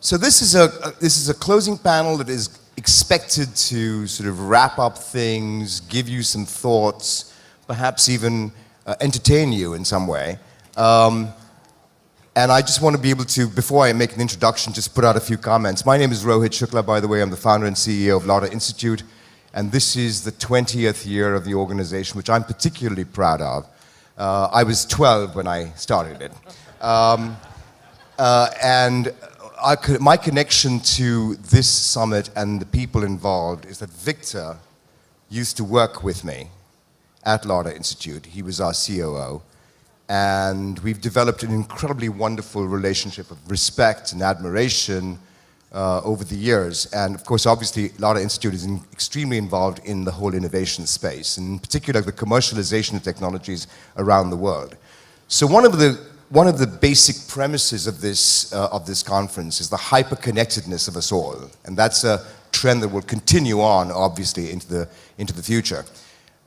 So this is a closing panel that is expected to sort of wrap up things, give you some thoughts, perhaps even entertain you in some way. And I just want to be able to, before I make an introduction, just put out a few comments. My name is Rohit Shukla, by the way. I'm the founder and CEO of Lauder Institute, and this is the 20th year of the organization, which I'm particularly proud of. I was 12 when I started it. My connection to this summit and the people involved is that Victor used to work with me at Lauder Institute. He was our COO. And we've developed an incredibly wonderful relationship of respect and admiration over the years. And of course, obviously, Lauder Institute is extremely involved in the whole innovation space, and in particular, the commercialization of technologies around the world. So one of the basic premises of this conference is the hyper-connectedness of us all. And that's a trend that will continue on, obviously, into the future.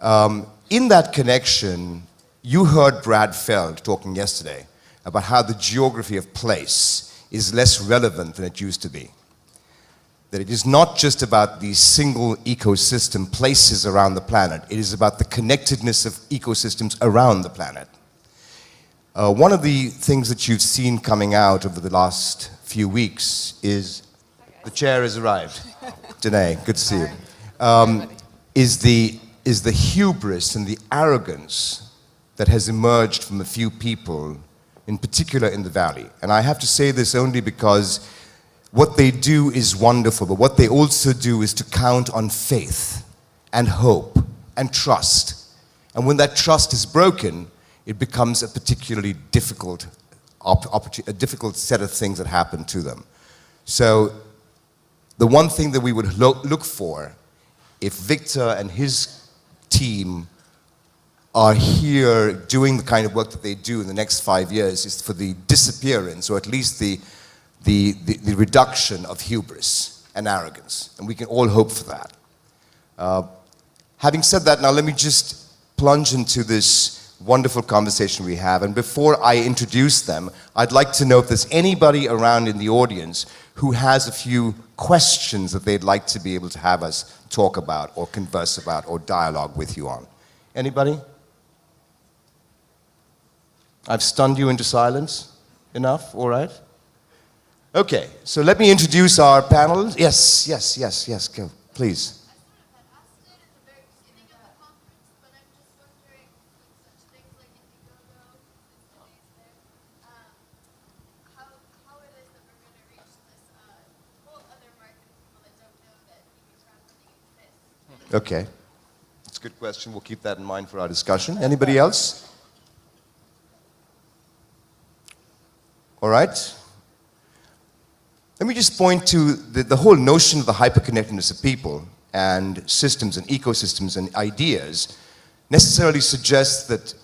In that connection, you heard Brad Feld talking yesterday about how the geography of place is less relevant than it used to be. That it is not just about the single ecosystem places around the planet, it is about the connectedness of ecosystems around the planet. One of the things that you've seen coming out over the last few weeks is, the chair has arrived. Danae, good to see you. Is the hubris and the arrogance that has emerged from a few people, in particular in the Valley. And I have to say this only because what they do is wonderful, but what they also do is to count on faith and hope and trust. And when that trust is broken, it becomes a particularly difficult set of things that happen to them. So the one thing that we would look for, if Victor and his team are here doing the kind of work that they do in the next 5 years, is for the disappearance, or at least the reduction of hubris and arrogance. And we can all hope for that. Having said that, now let me just plunge into this wonderful conversation we have. And before I introduce them, I'd like to know if there's anybody around in the audience who has a few questions that they'd like to be able to have us talk about or converse about or dialogue with you on. Anybody? I've stunned you into silence enough, all right? Okay, so let me introduce our panel. Yes, go, please. Okay, that's a good question. We'll keep that in mind for our discussion. Anybody else? All right. Let me just point to the whole notion of the hyperconnectedness of people and systems and ecosystems and ideas necessarily suggests that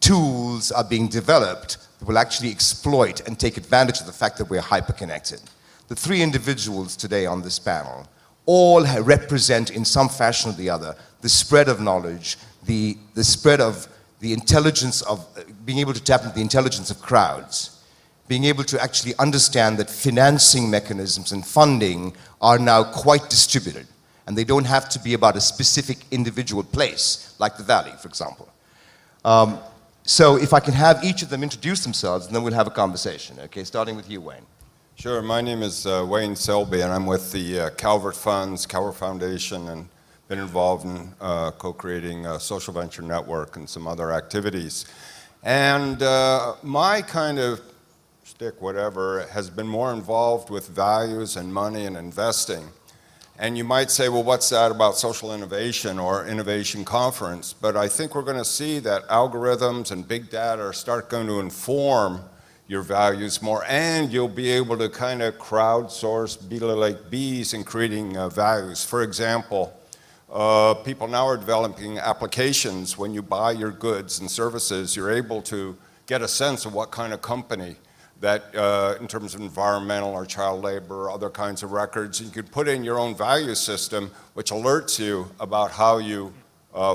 tools are being developed that will actually exploit and take advantage of the fact that we're hyperconnected. The three individuals today on this panel all represent in some fashion or the other the spread of knowledge, the spread of the intelligence of being able to tap into the intelligence of crowds, being able to actually understand that financing mechanisms and funding are now quite distributed, and they don't have to be about a specific individual place, like the Valley, for example. So if I can have each of them introduce themselves, and then we'll have a conversation. Okay, starting with you, Wayne. Sure, my name is Wayne Selby, and I'm with the Calvert Funds, Calvert Foundation, and been involved in co-creating a social venture network and some other activities. And my kind of shtick, whatever, has been more involved with values and money and investing. And you might say, well, what's that about social innovation or innovation conference? But I think we're going to see that algorithms and big data start going to inform your values more, and you'll be able to kind of crowdsource, be like bees in creating values. For example, people now are developing applications. When you buy your goods and services, you're able to get a sense of what kind of company that, in terms of environmental or child labor or other kinds of records, you could put in your own value system, which alerts you about how you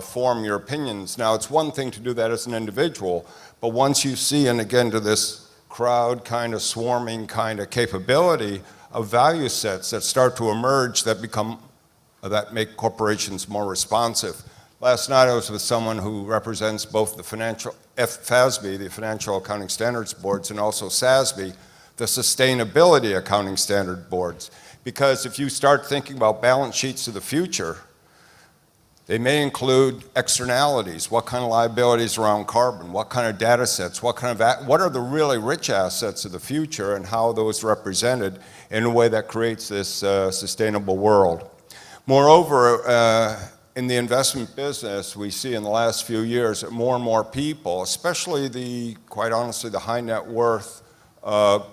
form your opinions. Now, it's one thing to do that as an individual, but once you see, and again to this crowd kind of swarming kind of capability of value sets that start to emerge that make corporations more responsive. Last night I was with someone who represents both the FASB, the Financial Accounting Standards Boards, and also SASB, the Sustainability Accounting Standard Boards. Because if you start thinking about balance sheets of the future, they may include externalities. What kind of liabilities around carbon? What kind of data sets? What are the really rich assets of the future, and how are those represented in a way that creates this sustainable world? Moreover, in the investment business, we see in the last few years that more and more people, especially quite honestly, the high net worth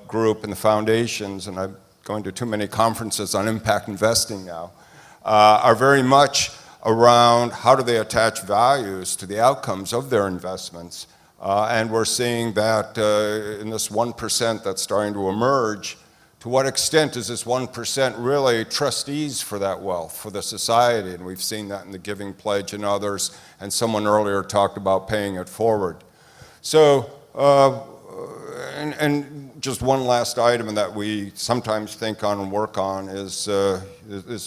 group and the foundations, and I'm going to too many conferences on impact investing now, are very much around how do they attach values to the outcomes of their investments. And we're seeing that in this 1% that's starting to emerge, to what extent is this 1% really trustees for that wealth, for the society? And we've seen that in the Giving Pledge and others, and someone earlier talked about paying it forward. So, and just one last item that we sometimes think on and work on is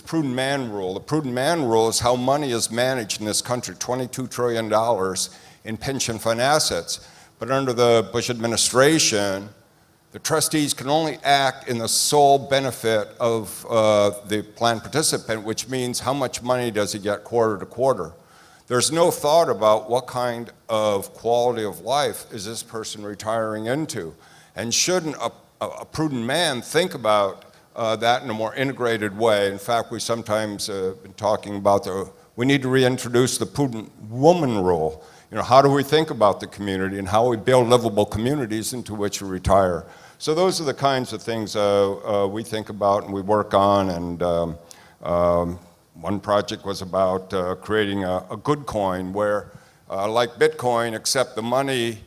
prudent man rule. The prudent man rule is how money is managed in this country, $22 trillion in pension fund assets. But under the Bush administration, the trustees can only act in the sole benefit of the plan participant, which means how much money does he get quarter to quarter. There's no thought about what kind of quality of life is this person retiring into. And shouldn't a prudent man think about that in a more integrated way? In fact, we sometimes been talking about we need to reintroduce the prudent woman rule. You know, how do we think about the community and how we build livable communities into which we retire? So those are the kinds of things we think about and we work on. And one project was about creating a good coin where, like Bitcoin, except the money,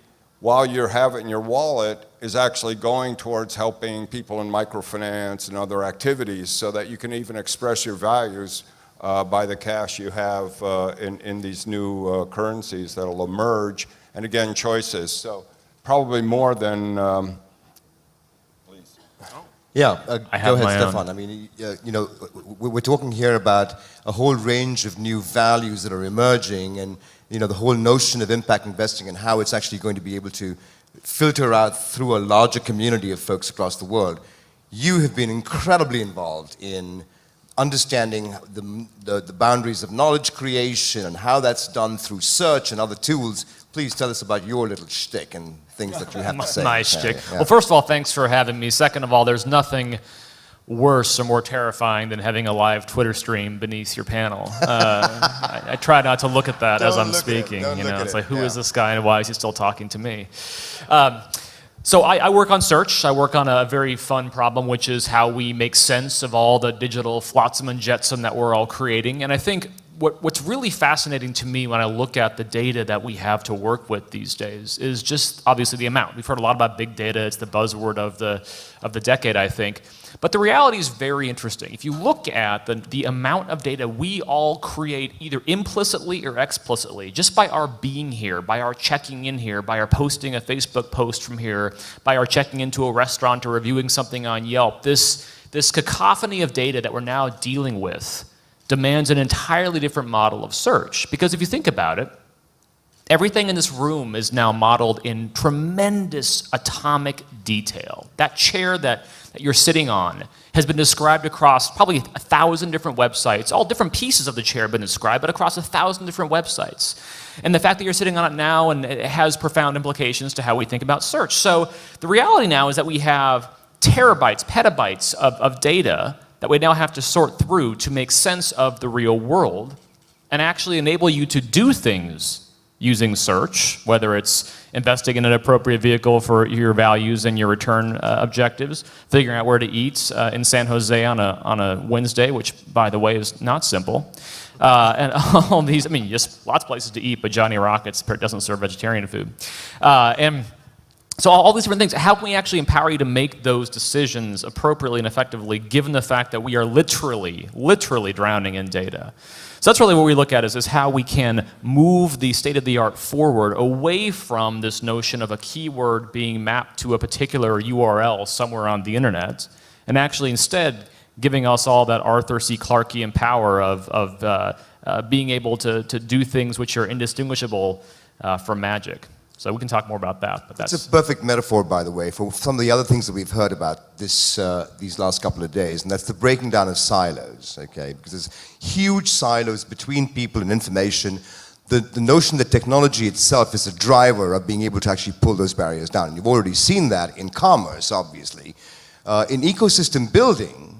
while you have it in your wallet, is actually going towards helping people in microfinance and other activities, so that you can even express your values by the cash you have in these new currencies that will emerge. And again, choices. So probably more than... Yeah, go ahead, Stefan. I mean, you know, we're talking here about a whole range of new values that are emerging, and you know, the whole notion of impact investing and how it's actually going to be able to filter out through a larger community of folks across the world. You have been incredibly involved in understanding the boundaries of knowledge creation and how that's done through search and other tools. Please tell us about your little shtick and things that you have to say. My shtick. Yeah. Well, first of all, thanks for having me. Second of all, there's nothing worse or more terrifying than having a live Twitter stream beneath your panel. I try not to look at that as I'm speaking. You know, it's like, who is this guy and why is he still talking to me? So I work on search. I work on a very fun problem, which is how we make sense of all the digital flotsam and jetsam that we're all creating. And I think what's really fascinating to me when I look at the data that we have to work with these days is just obviously the amount. We've heard a lot about big data. It's the buzzword of the decade, I think. But the reality is very interesting. If you look at the amount of data we all create either implicitly or explicitly, just by our being here, by our checking in here, by our posting a Facebook post from here, by our checking into a restaurant or reviewing something on Yelp, this cacophony of data that we're now dealing with demands an entirely different model of search. Because if you think about it, everything in this room is now modeled in tremendous atomic detail. That chair that you're sitting on has been described across probably 1,000 different websites. All different pieces of the chair have been described, but across 1,000 different websites. And the fact that you're sitting on it now, and it has profound implications to how we think about search. So the reality now is that we have terabytes, petabytes of data that we now have to sort through to make sense of the real world and actually enable you to do things using search, whether it's investing in an appropriate vehicle for your values and your return objectives, figuring out where to eat in San Jose on a Wednesday, which, by the way, is not simple. And all these, I mean, just lots of places to eat, but Johnny Rockets doesn't serve vegetarian food. And So all these different things, how can we actually empower you to make those decisions appropriately and effectively, given the fact that we are literally drowning in data? So that's really what we look at is how we can move the state-of-the-art forward away from this notion of a keyword being mapped to a particular URL somewhere on the internet, and actually instead giving us all that Arthur C. Clarkean power of being able to do things which are indistinguishable from magic. So we can talk more about that. But It's a perfect metaphor, by the way, for some of the other things that we've heard about these last couple of days, and that's the breaking down of silos, okay? Because there's huge silos between people and information. The notion that technology itself is a driver of being able to actually pull those barriers down. And you've already seen that in commerce, obviously. In ecosystem building,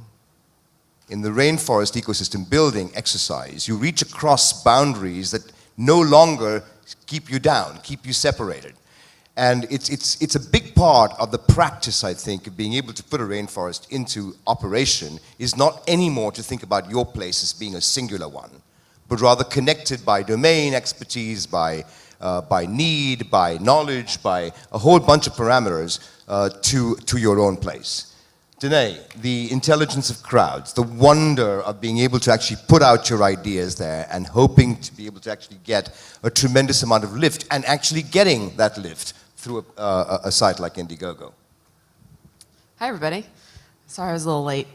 in the rainforest ecosystem building exercise, you reach across boundaries that no longer keep you down, keep you separated. And it's a big part of the practice, I think, of being able to put a rainforest into operation is not anymore to think about your place as being a singular one, but rather connected by domain expertise, by need, by knowledge, by a whole bunch of parameters to your own place. Danae, the intelligence of crowds, the wonder of being able to actually put out your ideas there and hoping to be able to actually get a tremendous amount of lift and actually getting that lift through a site like Indiegogo. Hi, everybody. Sorry I was a little late.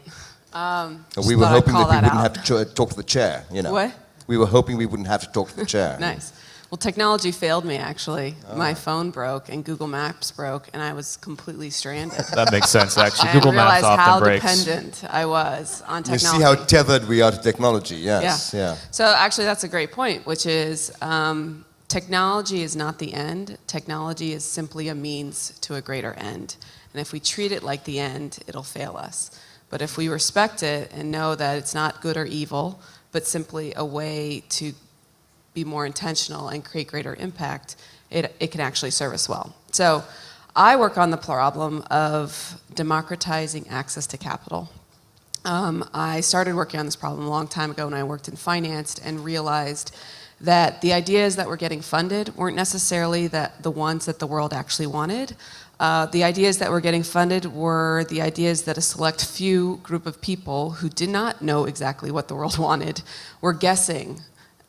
We were hoping that we wouldn't have to talk to the chair, you know. What? We were hoping we wouldn't have to talk to the chair. Nice. Well, technology failed me, actually. My phone broke and Google Maps broke, and I was completely stranded. that makes sense, actually. I Google didn't Maps realize often how breaks. dependent I was on technology. You see how tethered we are to technology, yes. Yeah. So actually, that's a great point, which is technology is not the end. Technology is simply a means to a greater end. And if we treat it like the end, it'll fail us. But if we respect it and know that it's not good or evil, but simply a way to be more intentional and create greater impact, it can actually serve us well. So I work on the problem of democratizing access to capital. I started working on this problem a long time ago when I worked in finance and realized that the ideas that were getting funded weren't necessarily the ones that the world actually wanted. The ideas that were getting funded were the ideas that a select few group of people who did not know exactly what the world wanted were guessing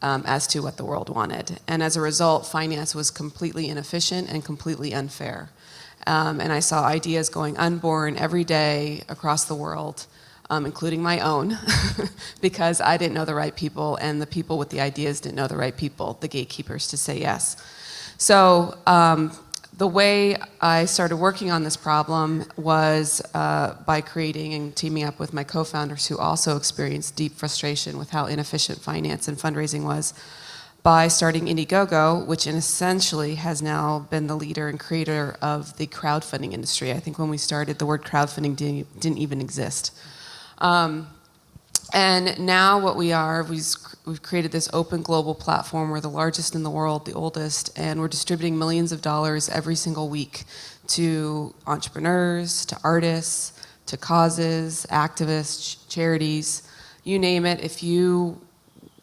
as to what the world wanted. And as a result, finance was completely inefficient and completely unfair. And I saw ideas going unborn every day across the world, including my own, because I didn't know the right people, and the people with the ideas didn't know the right people, the gatekeepers, to say yes. So the way I started working on this problem was by creating and teaming up with my co-founders who also experienced deep frustration with how inefficient finance and fundraising was, by starting Indiegogo, which essentially has now been the leader and creator of the crowdfunding industry. I think when we started, the word crowdfunding didn't even exist. And now what we've created this open global platform. We're the largest in the world, the oldest, and we're distributing millions of dollars every single week to entrepreneurs, to artists, to causes, activists, charities, you name it. If you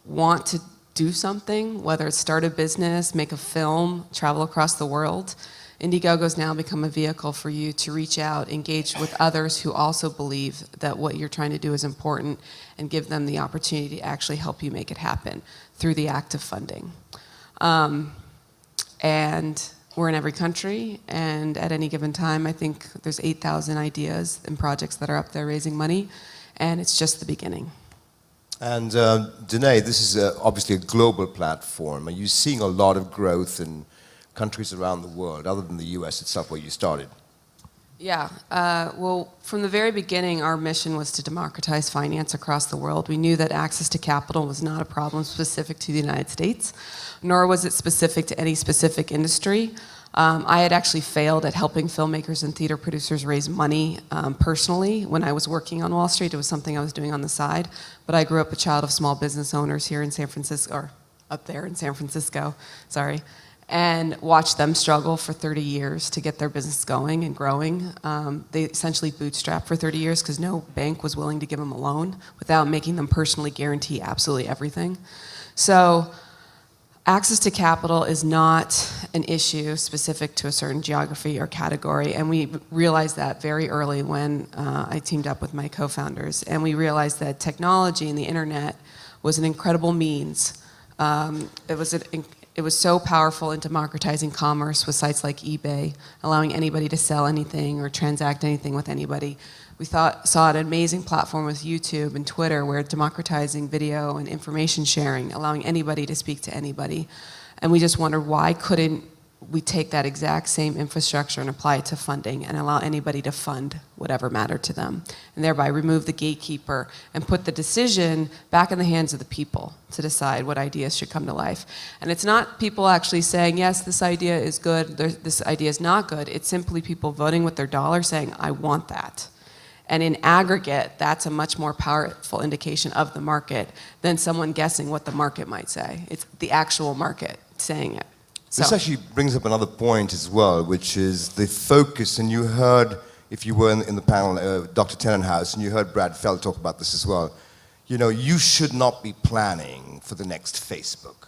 want to do something, whether it's start a business, make a film, travel across the world, Indiegogo's now become a vehicle for you to reach out, engage with others who also believe that what you're trying to do is important, and give them the opportunity to actually help you make it happen through the act of funding. And we're in every country, and at any given time, I think there's 8,000 ideas and projects that are up there raising money, and it's just the beginning. And Danae, this is obviously a global platform. Are you seeing a lot of growth in countries around the world, other than the US itself where you started? Yeah, well, from the very beginning, our mission was to democratize finance across the world. We knew that access to capital was not a problem specific to the United States, nor was it specific to any specific industry. I had actually failed at helping filmmakers and theater producers raise money personally when I was working on Wall Street. It was something I was doing on the side, but I grew up a child of small business owners here in San Francisco, or up there in San Francisco, sorry, and watched them struggle for 30 years to get their business going and growing. They essentially bootstrapped for 30 years because no bank was willing to give them a loan without making them personally guarantee absolutely everything. So access to capital is not an issue specific to a certain geography or category, and we realized that very early when I teamed up with my co-founders, and we realized that technology and the internet was an incredible means. It was so powerful in democratizing commerce with sites like eBay, allowing anybody to sell anything or transact anything with anybody. We saw an amazing platform with YouTube and Twitter where democratizing video and information sharing, allowing anybody to speak to anybody. And we just wondered, why couldn't we take that exact same infrastructure and apply it to funding and allow anybody to fund whatever mattered to them, and thereby remove the gatekeeper and put the decision back in the hands of the people to decide what ideas should come to life. And it's not people actually saying, yes, this idea is good, this idea is not good. It's simply people voting with their dollar saying, I want that. And in aggregate, that's a much more powerful indication of the market than someone guessing what the market might say. It's the actual market saying it. This actually brings up another point as well, which is the focus, and you heard, if you were in the panel, Dr. Tenenhaus, and you heard Brad Feld talk about this as well. You know, you should not be planning for the next Facebook.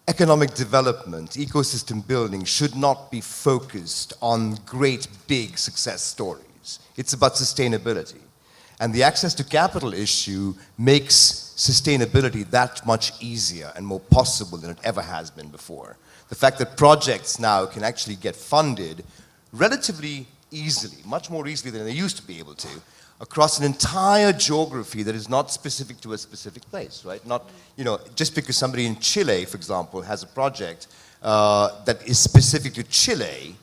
Economic development, ecosystem building should not be focused on great big success stories. It's about sustainability. And the access to capital issue makes sustainability that much easier and more possible than it ever has been before. The fact that projects now can actually get funded relatively easily, much more easily than they used to be able to, across an entire geography that is not specific to a specific place, right? Not, you know, just because somebody in Chile, for example, has a project that is specific to Chile,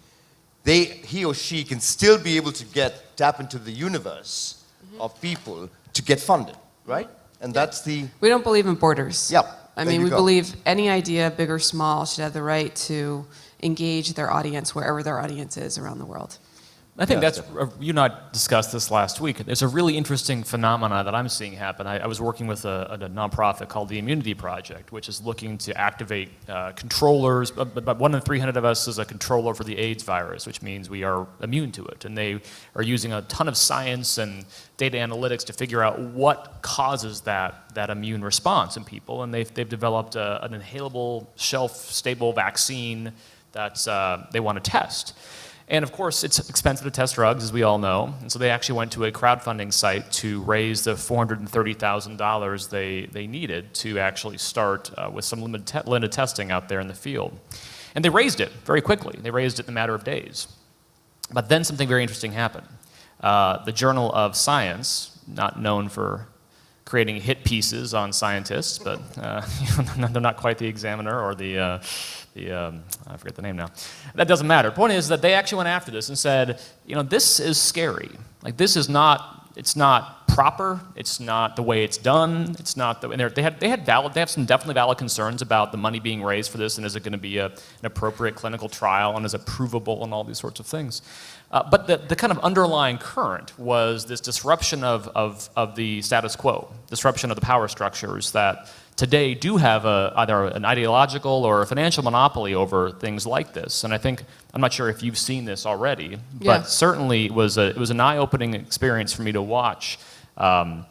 he or she can still be able to tap into the universe of people to get funded, right? And that's the... We don't believe in borders. Yeah. I mean, we believe any idea, big or small, should have the right to engage their audience wherever their audience is around the world. I think you and I discussed this last week. There's a really interesting phenomena that I'm seeing happen. I was working with a nonprofit called the Immunity Project, which is looking to activate controllers. But 1 in 300 of us is a controller for the AIDS virus, which means we are immune to it. And they are using a ton of science and data analytics to figure out what causes that immune response in people. And they've developed an inhalable, shelf-stable vaccine that they want to test. And of course, it's expensive to test drugs, as we all know. And so they actually went to a crowdfunding site to raise the $430,000 they needed to actually start with some limited testing out there in the field. And they raised it very quickly. They raised it in a matter of days. But then something very interesting happened. The Journal of Science, not known for creating hit pieces on scientists, but they're not quite the Examiner or I forget the name now. That doesn't matter. The point is that they actually went after this and said, you know, this is scary. Like, this is not, it's not proper. It's not the way it's done. It's not the, and they have some definitely valid concerns about the money being raised for this, and is it going to be an appropriate clinical trial, and is it provable, and all these sorts of things. But the kind of underlying current was this disruption of the status quo, disruption of the power structures that today do have either an ideological or a financial monopoly over things like this. And I think, I'm not sure if you've seen this already, but certainly it was an eye-opening experience for me to watch an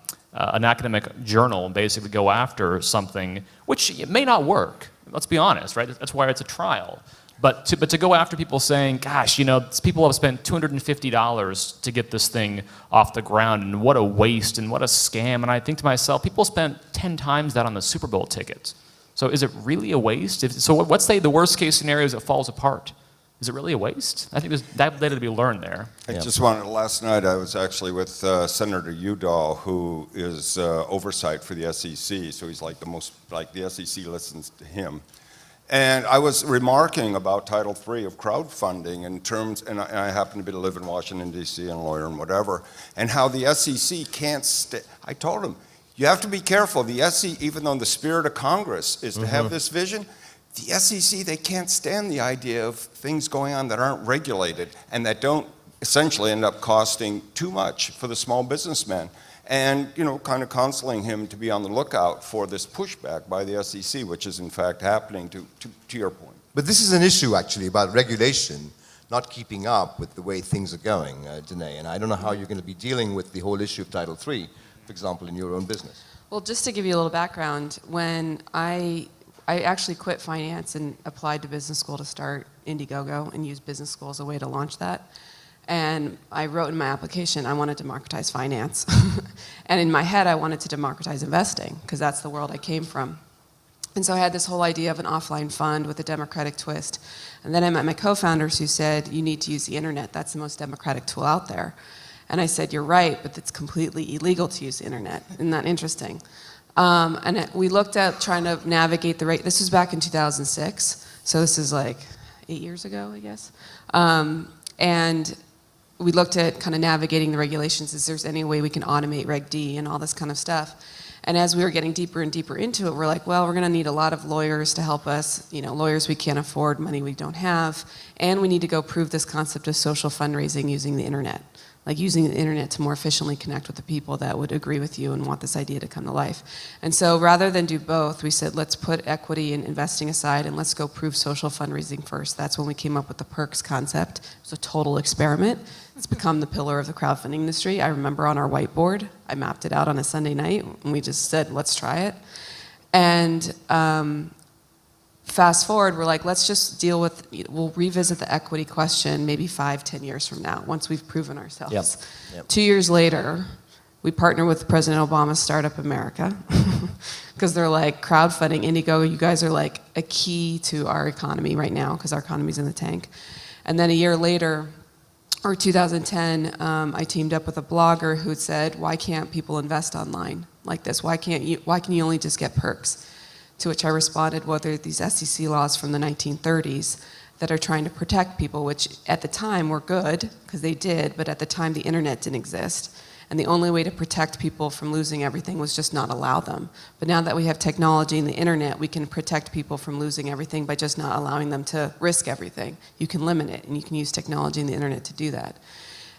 academic journal basically go after something which it may not work. Let's be honest, right? That's why it's a trial. But to go after people saying, gosh, you know, people have spent $250 to get this thing off the ground, and what a waste and what a scam. And I think to myself, people spent 10 times that on the Super Bowl tickets. So is it really a waste? So what's the worst case scenario is it falls apart? Is it really a waste? I think there's that data to be learned there. Just wanted, last night I was actually with Senator Udall, who is oversight for the SEC. So he's like the SEC listens to him. And I was remarking about Title III of crowdfunding in terms, and I happen to live in Washington, D.C., and a lawyer and whatever, and how the SEC can't I told him, you have to be careful. The SEC, even though the spirit of Congress is to have this vision, the SEC, they can't stand the idea of things going on that aren't regulated and that don't essentially end up costing too much for the small businessman. And, you know, kind of counseling him to be on the lookout for this pushback by the SEC, which is in fact happening to your point. But this is an issue actually about regulation not keeping up with the way things are going, Danae, and I don't know how you're going to be dealing with the whole issue of Title III, for example, in your own business. Well, just to give you a little background, when I I actually quit finance and applied to business school to start Indiegogo and use business school as a way to launch that. And I wrote in my application, I want to democratize finance. And in my head, I wanted to democratize investing, because that's the world I came from. And so I had this whole idea of an offline fund with a democratic twist. And then I met my co-founders who said, you need to use the internet. That's the most democratic tool out there. And I said, you're right, but it's completely illegal to use the internet. Isn't that interesting? And we looked at trying to navigate the this was back in 2006, so this is like 8 years ago, I guess. And we looked at kind of navigating the regulations. Is there any way we can automate Reg D and all this kind of stuff? And as we were getting deeper and deeper into it, we're like, well, we're going to need a lot of lawyers to help us, lawyers we can't afford, money we don't have, and we need to go prove this concept of social fundraising using the internet, like using the internet to more efficiently connect with the people that would agree with you and want this idea to come to life. And so rather than do both, we said, let's put equity and investing aside and let's go prove social fundraising first. That's when we came up with the Perks concept. It was a total experiment. It's become the pillar of the crowdfunding industry. I remember on our whiteboard, I mapped it out on a Sunday night, and we just said, let's try it. And fast forward, we're like, let's just we'll revisit the equity question maybe 5-10 years from now, once we've proven ourselves. Yep. 2 years later, we partner with President Obama's Startup America, because they're like, crowdfunding, Indiegogo, you guys are like a key to our economy right now, because our economy's in the tank. And then a year later, or 2010, I teamed up with a blogger who said, why can't people invest online like this? Why can you only just get perks? To which I responded, well, there are these SEC laws from the 1930s that are trying to protect people, which at the time were good, because they did, but at the time the internet didn't exist. And the only way to protect people from losing everything was just not allow them. But now that we have technology and the internet, we can protect people from losing everything by just not allowing them to risk everything. You can limit it, and you can use technology and the internet to do that.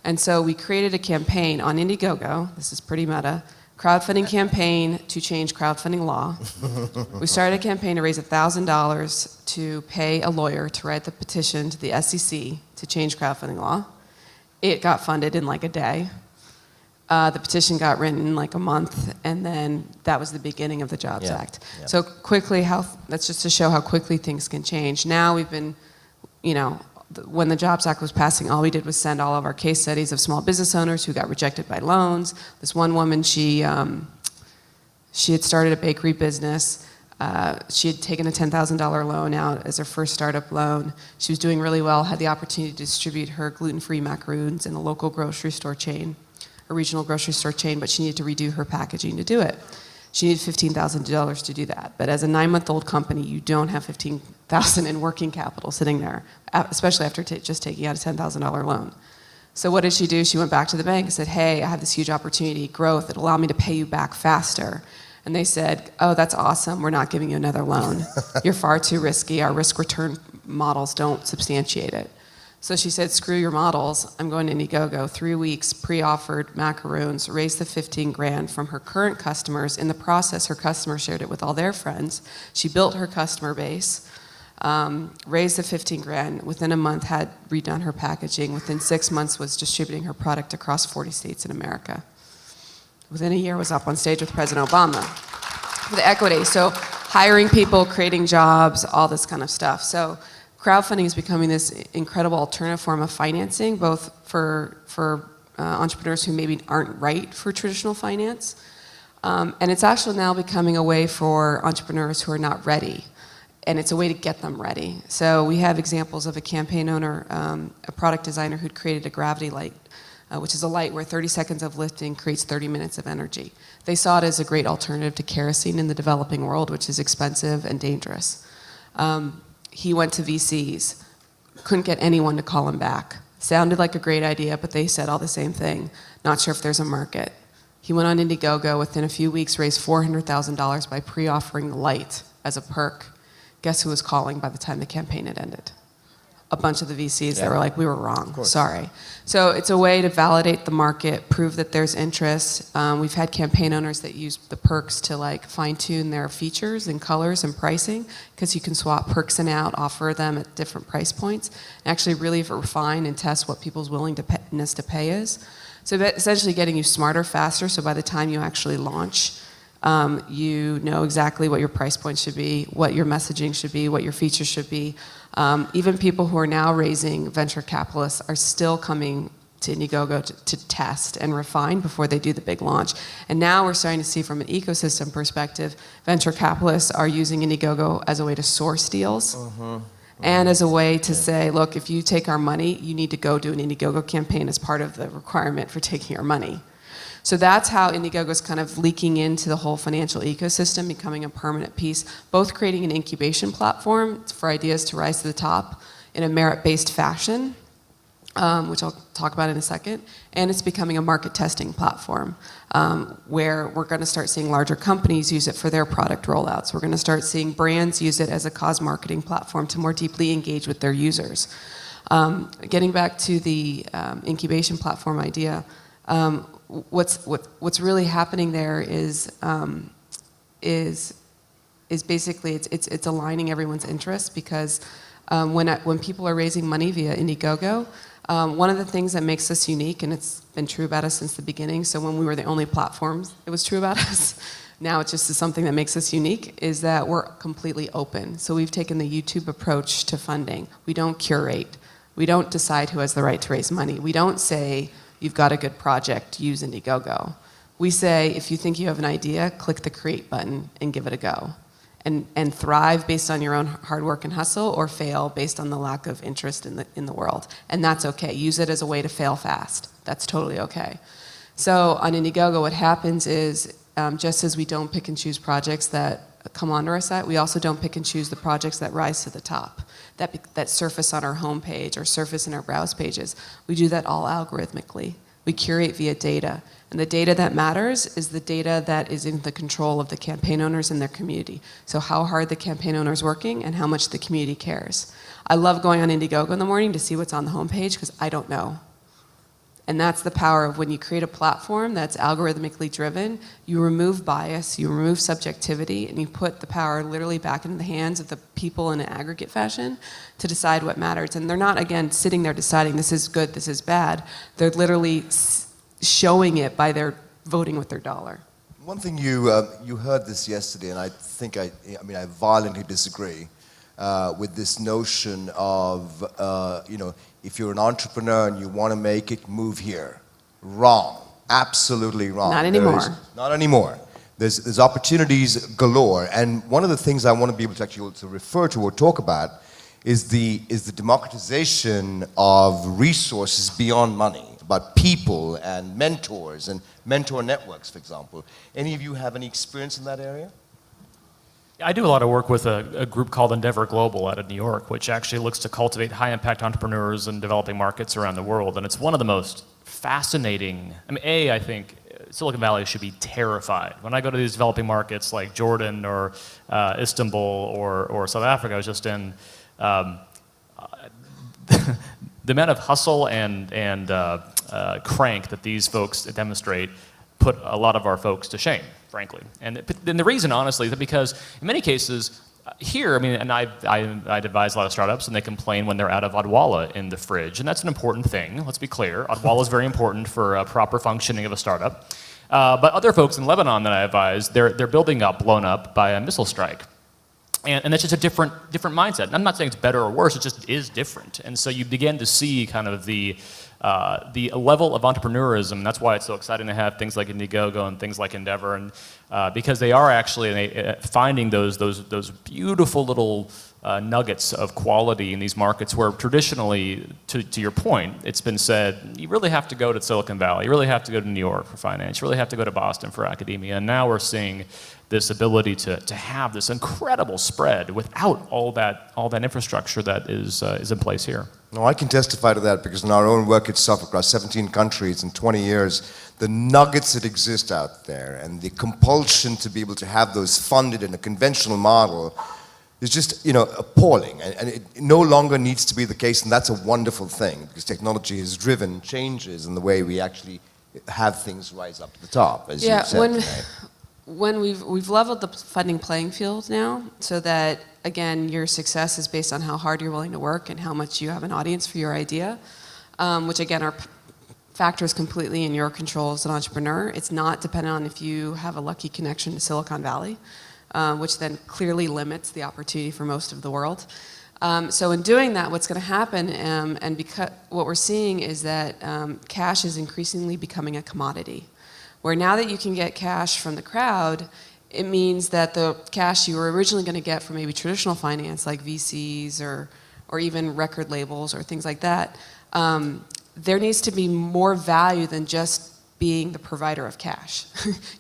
And so we created a campaign on Indiegogo, this is pretty meta, crowdfunding campaign to change crowdfunding law. We started a campaign to raise $1,000 to pay a lawyer to write the petition to the SEC to change crowdfunding law. It got funded in like a day. The petition got written in like a month, and then that was the beginning of the Jobs Act. Yeah. So quickly, that's just to show how quickly things can change. Now we've been, when the Jobs Act was passing, all we did was send all of our case studies of small business owners who got rejected by loans. This one woman, she had started a bakery business. She had taken a $10,000 loan out as her first startup loan. She was doing really well, had the opportunity to distribute her gluten-free macaroons in a local grocery store chain, a regional grocery store chain, but she needed to redo her packaging to do it. She needed $15,000 to do that. But as a 9-month-old company, you don't have $15,000 in working capital sitting there, especially after just taking out a $10,000 loan. So what did she do? She went back to the bank and said, hey, I have this huge opportunity, growth, it'll allow me to pay you back faster. And they said, oh, that's awesome, we're not giving you another loan. You're far too risky, our risk return models don't substantiate it. So she said, screw your models, I'm going to Indiegogo. 3 weeks, pre-offered macaroons, raised the 15 grand from her current customers. In the process, her customers shared it with all their friends. She built her customer base, raised the 15 grand. Within a month, had redone her packaging. Within 6 months, was distributing her product across 40 states in America. Within a year, was up on stage with President Obama for the equity. So hiring people, creating jobs, all this kind of stuff. So crowdfunding is becoming this incredible alternative form of financing, both for entrepreneurs who maybe aren't right for traditional finance. And it's actually now becoming a way for entrepreneurs who are not ready. And it's a way to get them ready. So we have examples of a campaign owner, a product designer who'd created a gravity light, which is a light where 30 seconds of lifting creates 30 minutes of energy. They saw it as a great alternative to kerosene in the developing world, which is expensive and dangerous. He went to VCs, couldn't get anyone to call him back. Sounded like a great idea, but they said all the same thing. Not sure if there's a market. He went on Indiegogo, within a few weeks raised $400,000 by pre-offering the light as a perk. Guess who was calling by the time the campaign had ended? A bunch of the VCs that were like, we were wrong, sorry. So it's a way to validate the market, prove that there's interest. We've had campaign owners that use the perks to like fine tune their features and colors and pricing, because you can swap perks in out, offer them at different price points, and actually really refine and test what people's willingness to pay is. So essentially getting you smarter faster, so by the time you actually launch, You know exactly what your price point should be, what your messaging should be, what your features should be. Even people who are now raising venture capitalists are still coming to Indiegogo to test and refine before they do the big launch. And now we're starting to see from an ecosystem perspective, venture capitalists are using Indiegogo as a way to source deals. And as a way to say, look, if you take our money, you need to go do an Indiegogo campaign as part of the requirement for taking our money. So that's how Indiegogo is kind of leaking into the whole financial ecosystem, becoming a permanent piece, both creating an incubation platform for ideas to rise to the top in a merit-based fashion, which I'll talk about in a second, and it's becoming a market testing platform where we're going to start seeing larger companies use it for their product rollouts. We're going to start seeing brands use it as a cause marketing platform to more deeply engage with their users. Getting back to the incubation platform idea, what's really happening there is basically it's aligning everyone's interests because when people are raising money via Indiegogo, one of the things that makes us unique, and it's been true about us since the beginning, so when we were the only platforms, it was true about us. Now it just is something that makes us unique, is that we're completely open. So we've taken the YouTube approach to funding. We don't curate. We don't decide who has the right to raise money. We don't say, you've got a good project, use Indiegogo. We say, if you think you have an idea, click the create button and give it a go. And thrive based on your own hard work and hustle, or fail based on the lack of interest in the world. And that's okay. Use it as a way to fail fast. That's totally okay. So on Indiegogo, what happens is, just as we don't pick and choose projects that come onto our site, we also don't pick and choose the projects that rise to the top, that surface on our homepage or surface in our browse pages. We do that all algorithmically. We curate via data. And the data that matters is the data that is in the control of the campaign owners and their community. So how hard the campaign owner is working and how much the community cares. I love going on Indiegogo in the morning to see what's on the homepage because I don't know. And that's the power of when you create a platform that's algorithmically driven, you remove bias, you remove subjectivity, and you put the power literally back into the hands of the people in an aggregate fashion to decide what matters. And they're not, again, sitting there deciding this is good, this is bad. They're literally showing it by their voting with their dollar. One thing you heard this yesterday, and I think I violently disagree with this notion of if you're an entrepreneur and you want to make it, move here. Wrong, absolutely wrong. Not anymore. Not anymore. There's opportunities galore, and one of the things I want to be able to actually to refer to or talk about is the democratization of resources beyond money. About people and mentors and mentor networks, for example. Any of you have any experience in that area? I do a lot of work with a group called Endeavor Global out of New York, which actually looks to cultivate high-impact entrepreneurs in developing markets around the world. And it's one of the most fascinating, I think Silicon Valley should be terrified. When I go to these developing markets like Jordan or Istanbul or South Africa, I was just in, the amount of hustle and crank that these folks demonstrate put a lot of our folks to shame, frankly. And the reason, honestly, is that because in many cases here, and I advise a lot of startups, and they complain when they're out of Odwalla in the fridge, and that's an important thing. Let's be clear. Odwalla is very important for proper functioning of a startup. But other folks in Lebanon that I advise, they're building up, blown up by a missile strike. And that's just a different mindset. I'm not saying it's better or worse, it just is different. And so you begin to see kind of the level of entrepreneurism. That's why it's so exciting to have things like Indiegogo and things like Endeavor, and because they are actually finding those beautiful little nuggets of quality in these markets where traditionally, to your point, it's been said, you really have to go to Silicon Valley, you really have to go to New York for finance, you really have to go to Boston for academia. And now we're seeing this ability to have this incredible spread without all that infrastructure that is in place here. No, I can testify to that because in our own work itself across 17 countries in 20 years, the nuggets that exist out there and the compulsion to be able to have those funded in a conventional model is just, appalling. And it no longer needs to be the case, and that's a wonderful thing because technology has driven changes in the way we actually have things rise up to the top, as you said. When we've leveled the funding playing field now, so that again your success is based on how hard you're willing to work and how much you have an audience for your idea, which again are factors completely in your control as an entrepreneur. It's not dependent on if you have a lucky connection to Silicon Valley, which then clearly limits the opportunity for most of the world. So in doing that, what's going to happen, and because what we're seeing is that cash is increasingly becoming a commodity, where now that you can get cash from the crowd, it means that the cash you were originally going to get from maybe traditional finance, like VCs or even record labels or things like that, there needs to be more value than just being the provider of cash.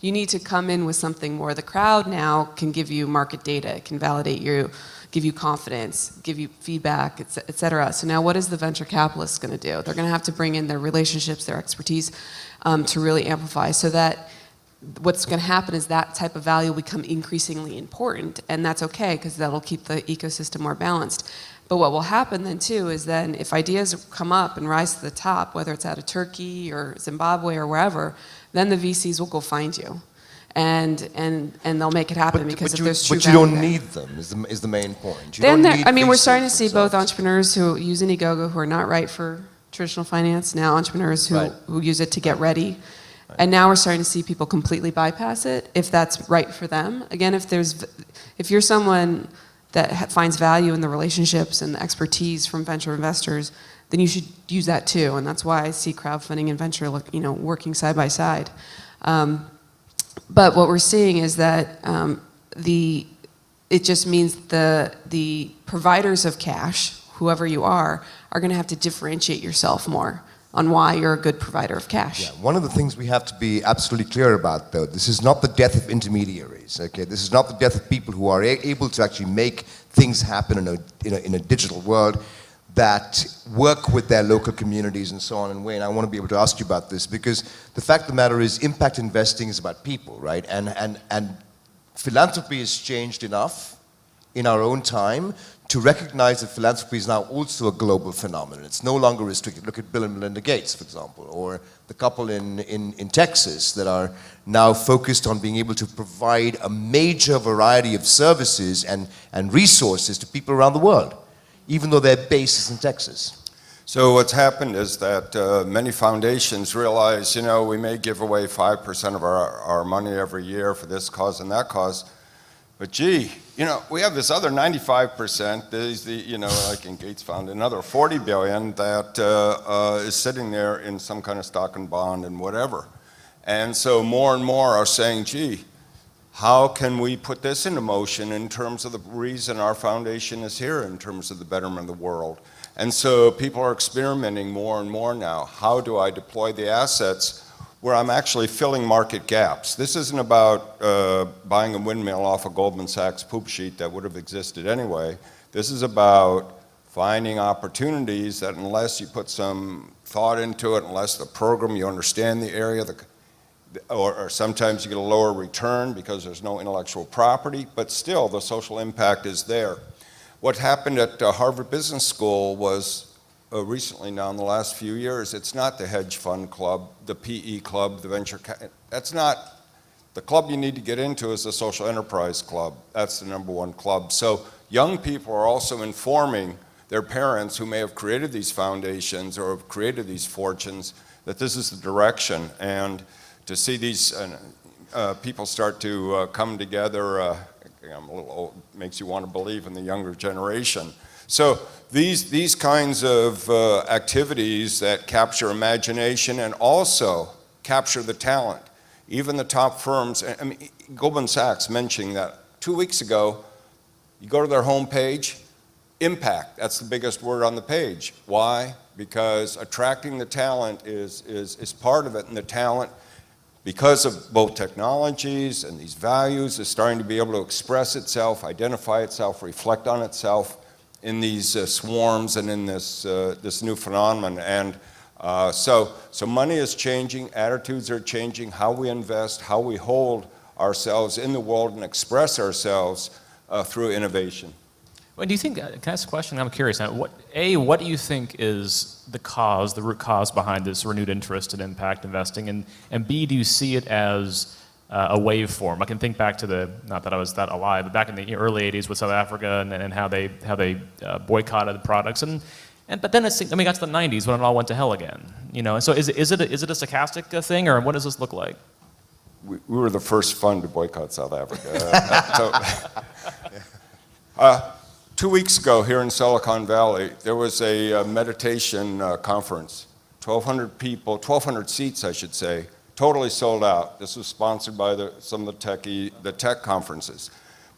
You need to come in with something more. The crowd now can give you market data, can validate you, give you confidence, give you feedback, et cetera. So now what is the venture capitalist going to do? They're going to have to bring in their relationships, their expertise to really amplify, so that what's going to happen is that type of value will become increasingly important, and that's okay because that'll keep the ecosystem more balanced. But what will happen then too is then if ideas come up and rise to the top, whether it's out of Turkey or Zimbabwe or wherever, then the VCs will go find you. And they'll make it happen because if there's true But you value don't there. need them, is the main point. You Then don't there, need I mean, we're VCs starting to see both themselves. entrepreneurs who use Indiegogo who are not right for traditional finance, now entrepreneurs Right. who use it to get ready. And now we're starting to see people completely bypass it if that's right for them. Again, if you're someone that finds value in the relationships and the expertise from venture investors, then you should use that too. And that's why I see crowdfunding and venture, working side by side. But what we're seeing is that it just means the providers of cash, whoever you are going to have to differentiate yourself more on why you're a good provider of cash. Yeah, one of the things we have to be absolutely clear about, though, this is not the death of intermediaries. Okay, this is not the death of people who are able to actually make things happen in a digital world that work with their local communities and so on. And Wayne, I want to be able to ask you about this because the fact of the matter is, impact investing is about people, right? And philanthropy has changed enough in our own time to recognize that philanthropy is now also a global phenomenon. It's no longer restricted. Look at Bill and Melinda Gates, for example, or the couple in Texas that are now focused on being able to provide a major variety of services and resources to people around the world, even though their base is in Texas. So what's happened is that many foundations realize, we may give away 5% of our money every year for this cause and that cause, but gee, we have this other 95%, like in Gates Found, another 40 billion that is sitting there in some kind of stock and bond and whatever. And so more and more are saying, gee, how can we put this into motion in terms of the reason our foundation is here, in terms of the betterment of the world? And so people are experimenting more and more now. How do I deploy the assets where I'm actually filling market gaps? This isn't about buying a windmill off a Goldman Sachs poop sheet that would have existed anyway. This is about finding opportunities that unless you put some thought into it, unless the program, you understand the area, or sometimes you get a lower return because there's no intellectual property, but still the social impact is there. What happened at Harvard Business School was recently now in the last few years, it's not the hedge fund club, the PE club, the venture, that's not, the club you need to get into is the social enterprise club. That's the #1 club. So young people are also informing their parents who may have created these foundations or have created these fortunes that this is the direction. And to see these people start to come together, I'm a little old, makes you want to believe in the younger generation. So these kinds of activities that capture imagination and also capture the talent, even the top firms. I mean, Goldman Sachs mentioning that 2 weeks ago, you go to their homepage, impact, that's the biggest word on the page. Why? Because attracting the talent is part of it, and the talent, because of both technologies and these values, is starting to be able to express itself, identify itself, reflect on itself in these swarms and in this new phenomenon. And so money is changing, attitudes are changing, how we invest, how we hold ourselves in the world and express ourselves through innovation. Well, do you think, can I ask a question? I'm curious. What do you think is the root cause behind this renewed interest in impact investing? And B, do you see it as a waveform? I can think back to not that I was that alive, but back in the early 80s with South Africa and how they boycotted the products. But then we got to the 90s when it all went to hell again. You know, and so is it a stochastic thing, or what does this look like? We were the first fund to boycott South Africa. 2 weeks ago here in Silicon Valley, there was a meditation conference. 1,200 people, 1,200 seats, I should say, totally sold out. This was sponsored by some of the tech conferences.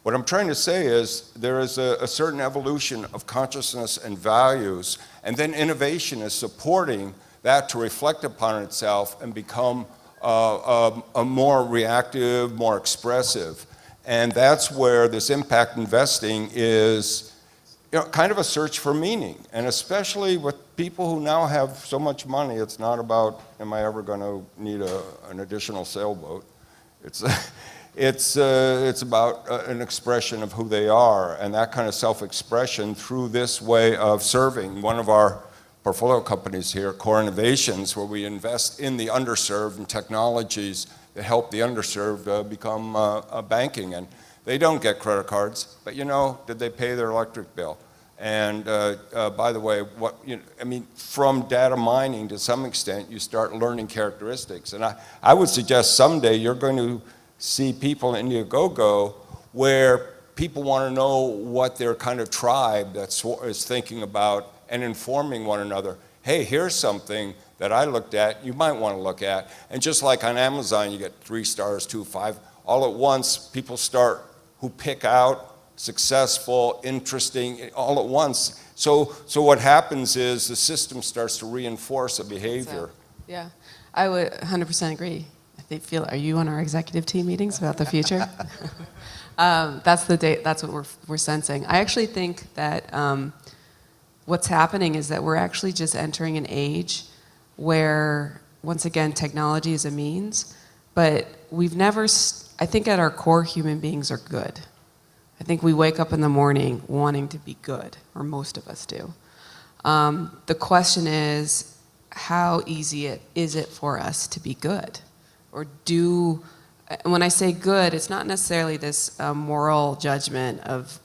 What I'm trying to say is there is a certain evolution of consciousness and values, and then innovation is supporting that to reflect upon itself and become a more reactive, more expressive. And that's where this impact investing is, you know, kind of a search for meaning. And especially with people who now have so much money, it's not about, am I ever going to need an additional sailboat? It's about an expression of who they are, and that kind of self-expression through this way of serving. One of our portfolio companies here, Core Innovations, where we invest in the underserved and technologies that help the underserved become banking. And they don't get credit cards, but you know, did they pay their electric bill? And by the way, from data mining to some extent, you start learning characteristics. And I would suggest someday you're going to see people in Indiegogo where people want to know what their kind of tribe is thinking about and informing one another. Hey, here's something that I looked at, you might want to look at. And just like on Amazon, you get 3 stars, 2, 5. All at once, people start who pick out successful, interesting, all at once. So what happens is the system starts to reinforce a behavior. Yeah, I would 100% agree. Are you on our executive team meetings about the future? That's what we're sensing. I actually think that what's happening is that we're actually just entering an age where, once again, technology is a means, but I think at our core, human beings are good. I think we wake up in the morning wanting to be good, or most of us do. The question is, how easy is it for us to be good? Or when I say good, it's not necessarily this moral judgment of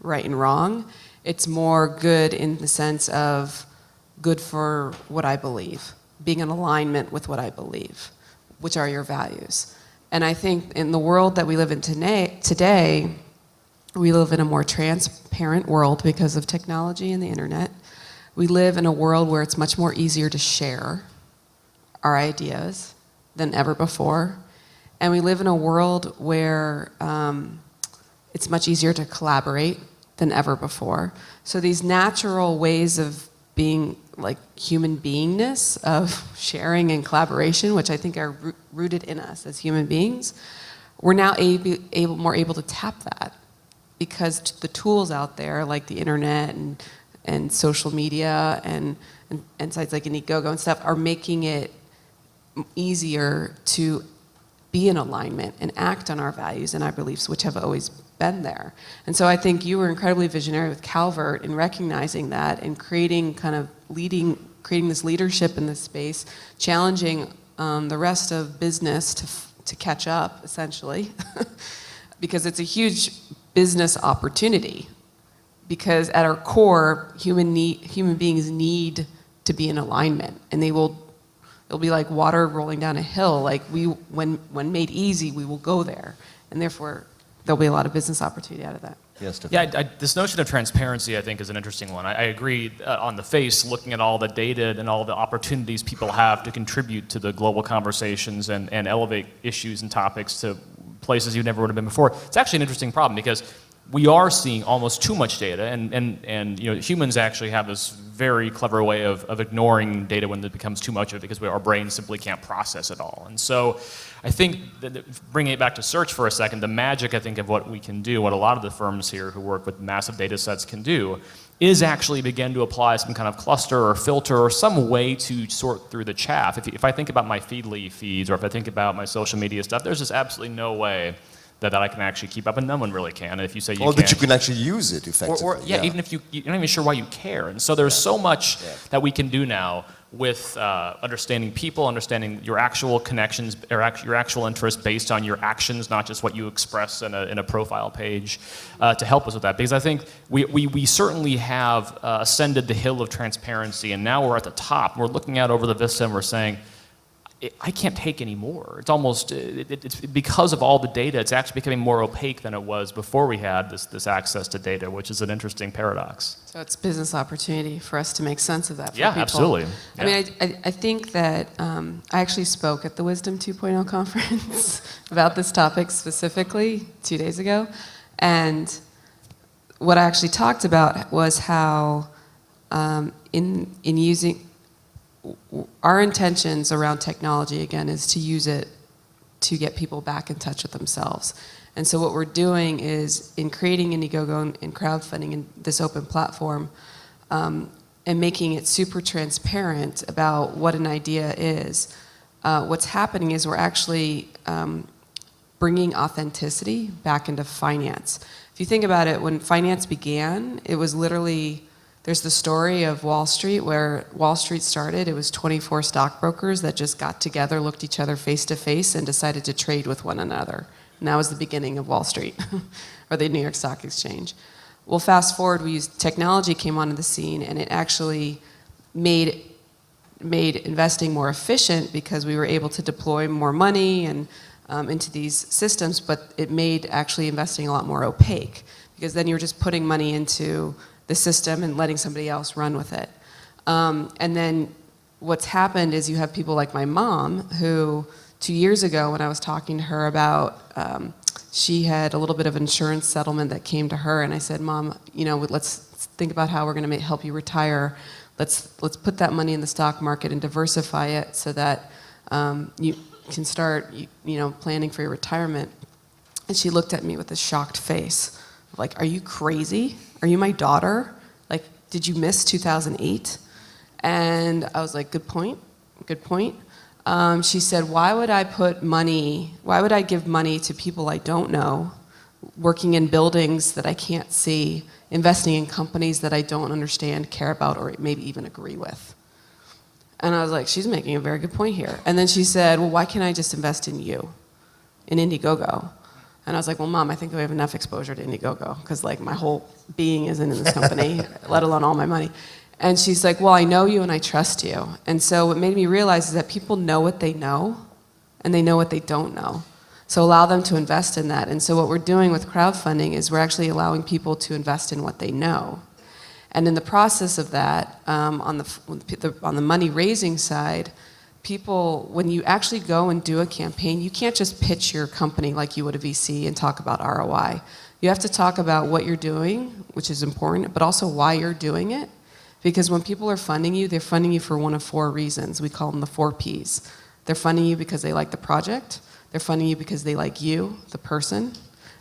right and wrong. It's more good in the sense of good for what I believe, being in alignment with what I believe, which are your values. And I think in the world that we live in today, we live in a more transparent world because of technology and the internet. We live in a world where it's much more easier to share our ideas than ever before. And we live in a world where it's much easier to collaborate than ever before. So these natural ways of being, like human beingness, of sharing and collaboration, which I think are rooted in us as human beings, we're now more able to tap that, because the tools out there, like the internet and social media and sites like Indiegogo and stuff, are making it easier to be in alignment and act on our values and our beliefs, which have always been there. And so I think you were incredibly visionary with Calvert in recognizing that and creating this leadership in this space, challenging the rest of business to catch up, essentially, because it's a huge business opportunity. Because at our core, human beings need to be in alignment, and it'll be like water rolling down a hill. Like when made easy, we will go there, and therefore there'll be a lot of business opportunity out of that. Yes, yeah, this notion of transparency, I think, is an interesting one. I agree on the face, looking at all the data and all the opportunities people have to contribute to the global conversations and elevate issues and topics to places you never would have been before. It's actually an interesting problem because we are seeing almost too much data, and you know, humans actually have this very clever way of ignoring data when it becomes too much of it, because our brains simply can't process it all. And so I think that bringing it back to search for a second, the magic, I think, of what we can do, what a lot of the firms here who work with massive data sets can do, is actually begin to apply some kind of cluster or filter or some way to sort through the chaff. If I think about my Feedly feeds, or if I think about my social media stuff, there's just absolutely no way that I can actually keep up, and no one really can. And if you say you can't, that you can actually use it effectively. Even if you're not even sure why you care. And so there's so much that we can do now with understanding people, understanding your actual connections, or your actual interests based on your actions, not just what you express in a profile page, to help us with that. Because I think we certainly have ascended the hill of transparency, and now we're at the top. We're looking out over the vista and we're saying, I can't take any more. It's almost, it's because of all the data, it's actually becoming more opaque than it was before we had this access to data, which is an interesting paradox. So it's business opportunity for us to make sense of that for Yeah, people. absolutely. I mean, I think that I actually spoke at the Wisdom 2.0 conference about this topic specifically 2 days ago. And what I actually talked about was how in using, our intentions around technology, again, is to use it to get people back in touch with themselves. And so what we're doing is, in creating Indiegogo and crowdfunding and this open platform, and making it super transparent about what an idea is, what's happening is we're actually bringing authenticity back into finance. If you think about it, when finance began, it was literally, there's the story of Wall Street, where Wall Street started. It was 24 stockbrokers that just got together, looked each other face to face, and decided to trade with one another. And that was the beginning of Wall Street, or the New York Stock Exchange. Well, fast forward, technology came onto the scene, and it actually made investing more efficient because we were able to deploy more money and into these systems, but it made actually investing a lot more opaque, because then you're just putting money into the system and letting somebody else run with it. And then what's happened is you have people like my mom, who 2 years ago when I was talking to her about, she had a little bit of insurance settlement that came to her, and I said, Mom, you know, let's think about how we're gonna help you retire. Let's put that money in the stock market and diversify it so that you can start, you know, planning for your retirement. And she looked at me with a shocked face, like, are you crazy? Are you my daughter? Like, did you miss 2008? And I was like, good point, good point. She said, why would I give money to people I don't know, working in buildings that I can't see, investing in companies that I don't understand, care about, or maybe even agree with? And I was like, she's making a very good point here. And then she said, well, why can't I just invest in you, in Indiegogo? And I was like, well, Mom, I think we have enough exposure to Indiegogo, because like my whole being isn't in this company, let alone all my money. And she's like, well, I know you and I trust you. And so what made me realize is that people know what they know, and they know what they don't know. So allow them to invest in that. And so what we're doing with crowdfunding is we're actually allowing people to invest in what they know. And in the process of that, on the money raising side, people, when you actually go and do a campaign, you can't just pitch your company like you would a VC and talk about ROI. You have to talk about what you're doing, which is important, but also why you're doing it. Because when people are funding you, they're funding you for one of 4 reasons. We call them the 4 Ps. They're funding you because they like the project. They're funding you because they like you, the person.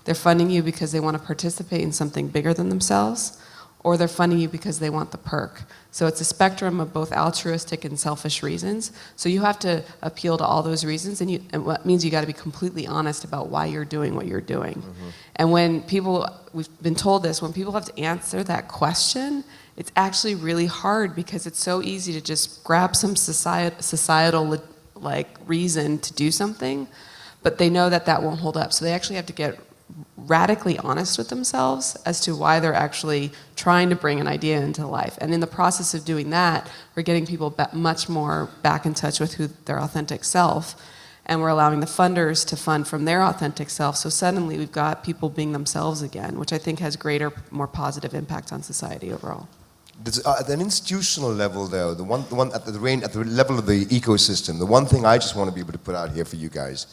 They're funding you because they want to participate in something bigger than themselves. Or they're funding you because they want the perk. So it's a spectrum of both altruistic and selfish reasons. So you have to appeal to all those reasons, and what means you got to be completely honest about why you're doing what you're doing. Mm-hmm. And when people, we've been told this, when people have to answer that question, it's actually really hard, because it's so easy to just grab some societal like reason to do something, but they know that that won't hold up. So they actually have to get radically honest with themselves as to why they're actually trying to bring an idea into life. And in the process of doing that, we're getting people much more back in touch with their authentic self, and we're allowing the funders to fund from their authentic self. So suddenly we've got people being themselves again, which I think has greater, more positive impact on society overall. At an institutional level, though, the one at the level of the ecosystem, the one thing I just want to be able to put out here for you guys,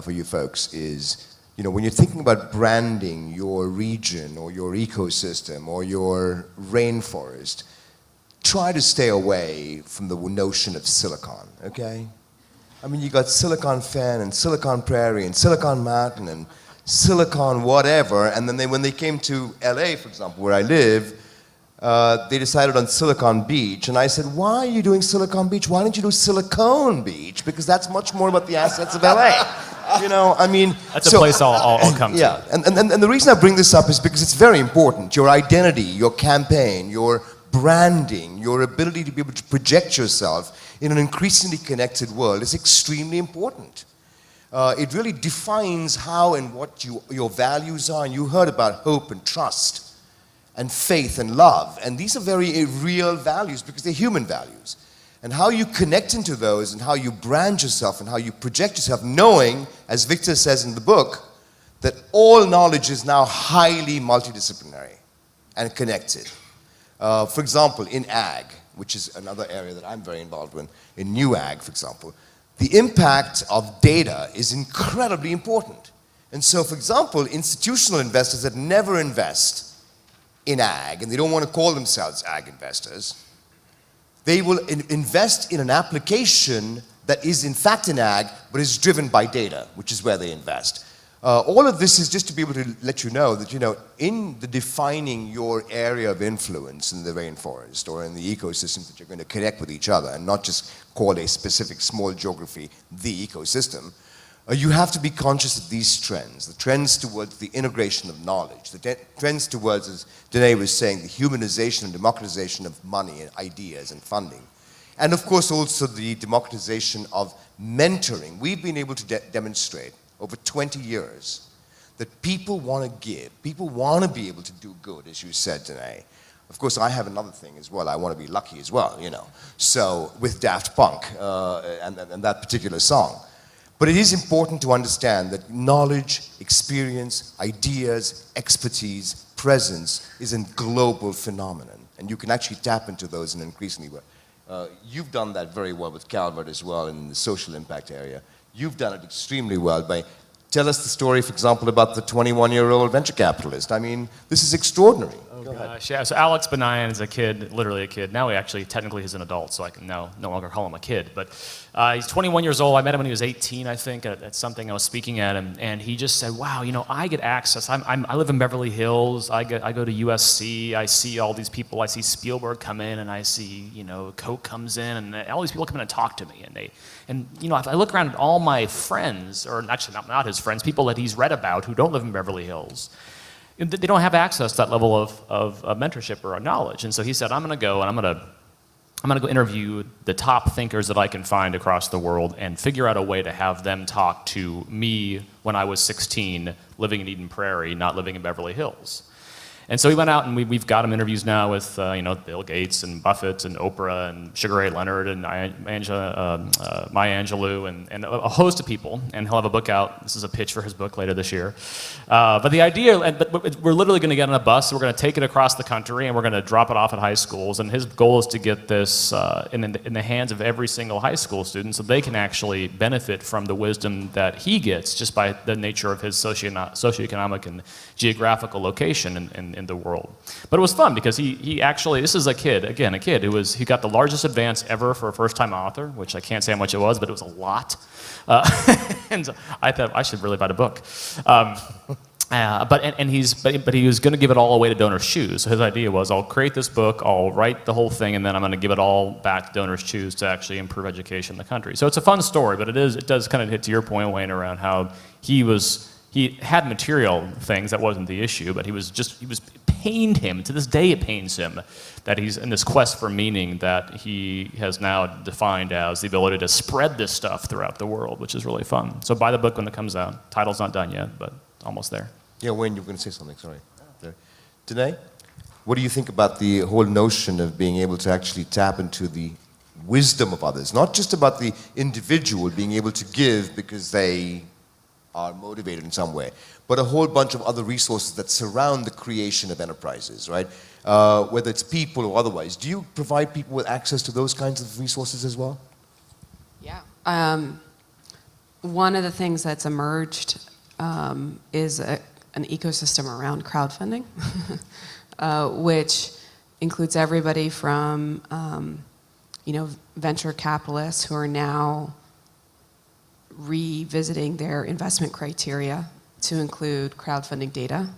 for you folks, is, you know, when you're thinking about branding your region or your ecosystem or your rainforest, try to stay away from the notion of silicon, okay? I mean, you got Silicon Fen and Silicon Prairie and Silicon Mountain and Silicon whatever, and then when they came to LA, for example, where I live, they decided on Silicon Beach, and I said, why are you doing Silicon Beach? Why don't you do Silicon Beach? Because that's much more about the assets of LA. You know, I mean... That's a place I'll come to. Yeah, and the reason I bring this up is because it's very important. Your identity, your campaign, your branding, your ability to be able to project yourself in an increasingly connected world is extremely important. It really defines how and what your values are. And you heard about hope and trust and faith and love. And these are very real values because they're human values. And how you connect into those and how you brand yourself and how you project yourself, knowing, as Victor says in the book, that all knowledge is now highly multidisciplinary and connected. For example, in ag, which is another area that I'm very involved in new ag, for example, the impact of data is incredibly important. And so, for example, institutional investors that never invest in ag, and they don't want to call themselves ag investors, they will invest in an application that is in fact in ag, but is driven by data, which is where they invest. All of this is just to be able to let you know that, in the defining your area of influence in the rainforest or in the ecosystems that you're going to connect with each other and not just call a specific small geography the ecosystem, you have to be conscious of these trends, the trends towards the integration of knowledge, the trends towards, as Danae was saying, the humanization and democratization of money and ideas and funding. And of course also the democratization of mentoring. We've been able to demonstrate over 20 years that people want to give, people want to be able to do good, as you said, Danae. Of course, I have another thing as well. I want to be lucky as well, So, with Daft Punk and that particular song. But it is important to understand that knowledge, experience, ideas, expertise, presence is a global phenomenon. And you can actually tap into those in an increasingly way. You've done that very well with Calvert as well in the social impact area. You've done it extremely well by tell us the story, for example, about the 21-year-old venture capitalist. I mean, this is extraordinary. Oh, gosh, yeah. So Alex Benayan is a kid, literally a kid. Now he actually technically is an adult, so I can now no longer call him a kid. But he's 21 years old. I met him when he was 18, I think, at something I was speaking at him, and he just said, "Wow, I get access. I live in Beverly Hills. I go to USC. I see all these people. I see Spielberg come in, and I see Coke comes in, and all these people come in and talk to me, and if I look around at all my friends, or actually not his friends, people that he's read about who don't live in Beverly Hills." They don't have access to that level of mentorship or knowledge. And so he said, I'm going to go and I'm going to go interview the top thinkers that I can find across the world and figure out a way to have them talk to me when I was 16, living in Eden Prairie, not living in Beverly Hills. And so he went out and we've got him interviews now with Bill Gates and Buffett and Oprah and Sugar Ray Leonard and Maya Angelou and a host of people. And he'll have a book out. This is a pitch for his book later this year. But the idea, but we're literally going to get on a bus. We're going to take it across the country and we're going to drop it off at high schools. And his goal is to get this in the hands of every single high school student so they can actually benefit from the wisdom that he gets just by the nature of his socioeconomic and geographical location in the world. But it was fun because he actually, this is a kid who got the largest advance ever for a first-time author, which I can't say how much it was, but it was a lot. And I thought I should really write a book. But he was going to give it all away to Donors Choose. So his idea was, I'll create this book, I'll write the whole thing, and then I'm going to give it all back to Donors Choose to actually improve education in the country. So it's a fun story, but it does kind of hit to your point, Wayne, around how he had material things, that wasn't the issue, but it pained him, to this day it pains him, that he's in this quest for meaning that he has now defined as the ability to spread this stuff throughout the world, which is really fun. So buy the book when it comes out. Title's not done yet, but almost there. Yeah, Wayne, you were going to say something, sorry. Danae, what do you think about the whole notion of being able to actually tap into the wisdom of others? Not just about the individual being able to give because they are motivated in some way, but a whole bunch of other resources that surround the creation of enterprises, right? Whether it's people or otherwise. Do you provide people with access to those kinds of resources as well? Yeah. One of the things that's emerged is an ecosystem around crowdfunding, which includes everybody from venture capitalists who are now revisiting their investment criteria to include crowdfunding data,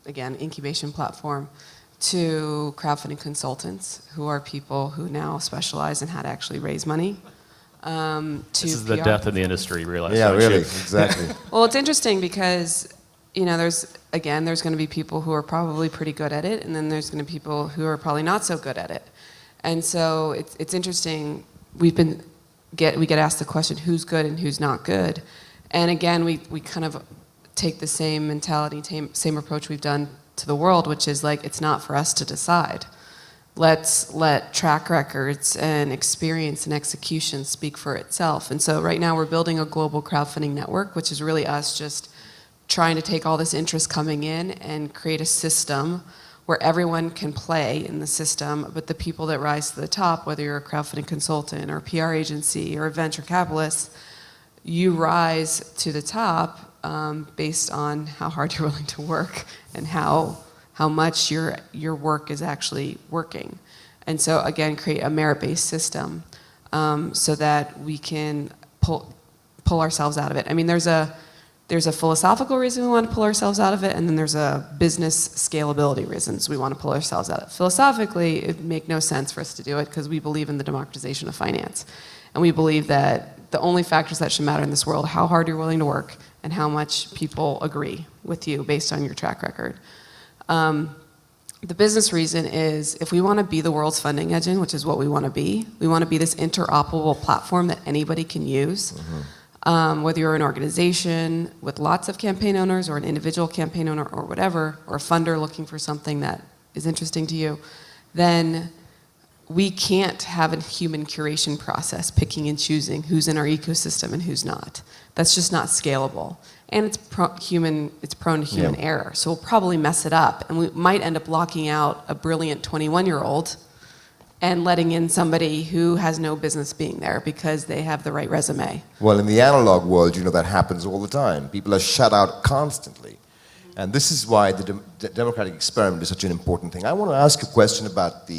again, incubation platform, to crowdfunding consultants, who are people who now specialize in how to actually raise money. This is the death of the industry, realize. Yeah, really, exactly. Well, it's interesting because there's going to be people who are probably pretty good at it, and then there's going to be people who are probably not so good at it. And so it's interesting. We get asked the question, who's good and who's not good? And again, we kind of take the same mentality, same approach we've done to the world, which is like, it's not for us to decide. Let's let track records and experience and execution speak for itself. And so right now we're building a global crowdfunding network, which is really us just trying to take all this interest coming in and create a system where everyone can play in the system, but the people that rise to the top, whether you're a crowdfunding consultant or a PR agency or a venture capitalist, you rise to the top based on how hard you're willing to work and how much your work is actually working. And so again, create a merit-based system so that we can pull ourselves out of it. I mean, there's a philosophical reason we want to pull ourselves out of it, and then there's a business scalability reasons we want to pull ourselves out of it. Philosophically, it would make no sense for us to do it because we believe in the democratization of finance. And we believe that the only factors that should matter in this world are how hard you're willing to work and how much people agree with you based on your track record. The business reason is if we want to be the world's funding engine, which is what we want to be this interoperable platform that anybody can use. Whether you're an organization with lots of campaign owners or an individual campaign owner or whatever, or a funder looking for something that is interesting to you, then we can't have a human curation process, picking and choosing who's in our ecosystem and who's not. That's just not scalable. And it's prone to human error. So we'll probably mess it up. And we might end up locking out a brilliant 21-year-old and letting in somebody who has no business being there because they have the right resume. Well, in the analog world, that happens all the time. People are shut out constantly. And this is why the democratic experiment is such an important thing. I want to ask a question about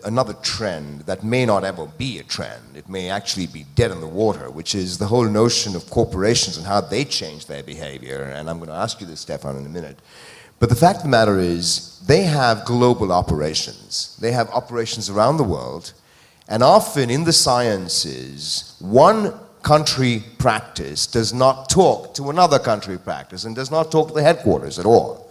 another trend that may not ever be a trend. It may actually be dead in the water, which is the whole notion of corporations and how they change their behavior. And I'm going to ask you this, Stefan, in a minute. But the fact of the matter is, they have global operations. They have operations around the world. And often in the sciences, one country practice does not talk to another country practice and does not talk to the headquarters at all.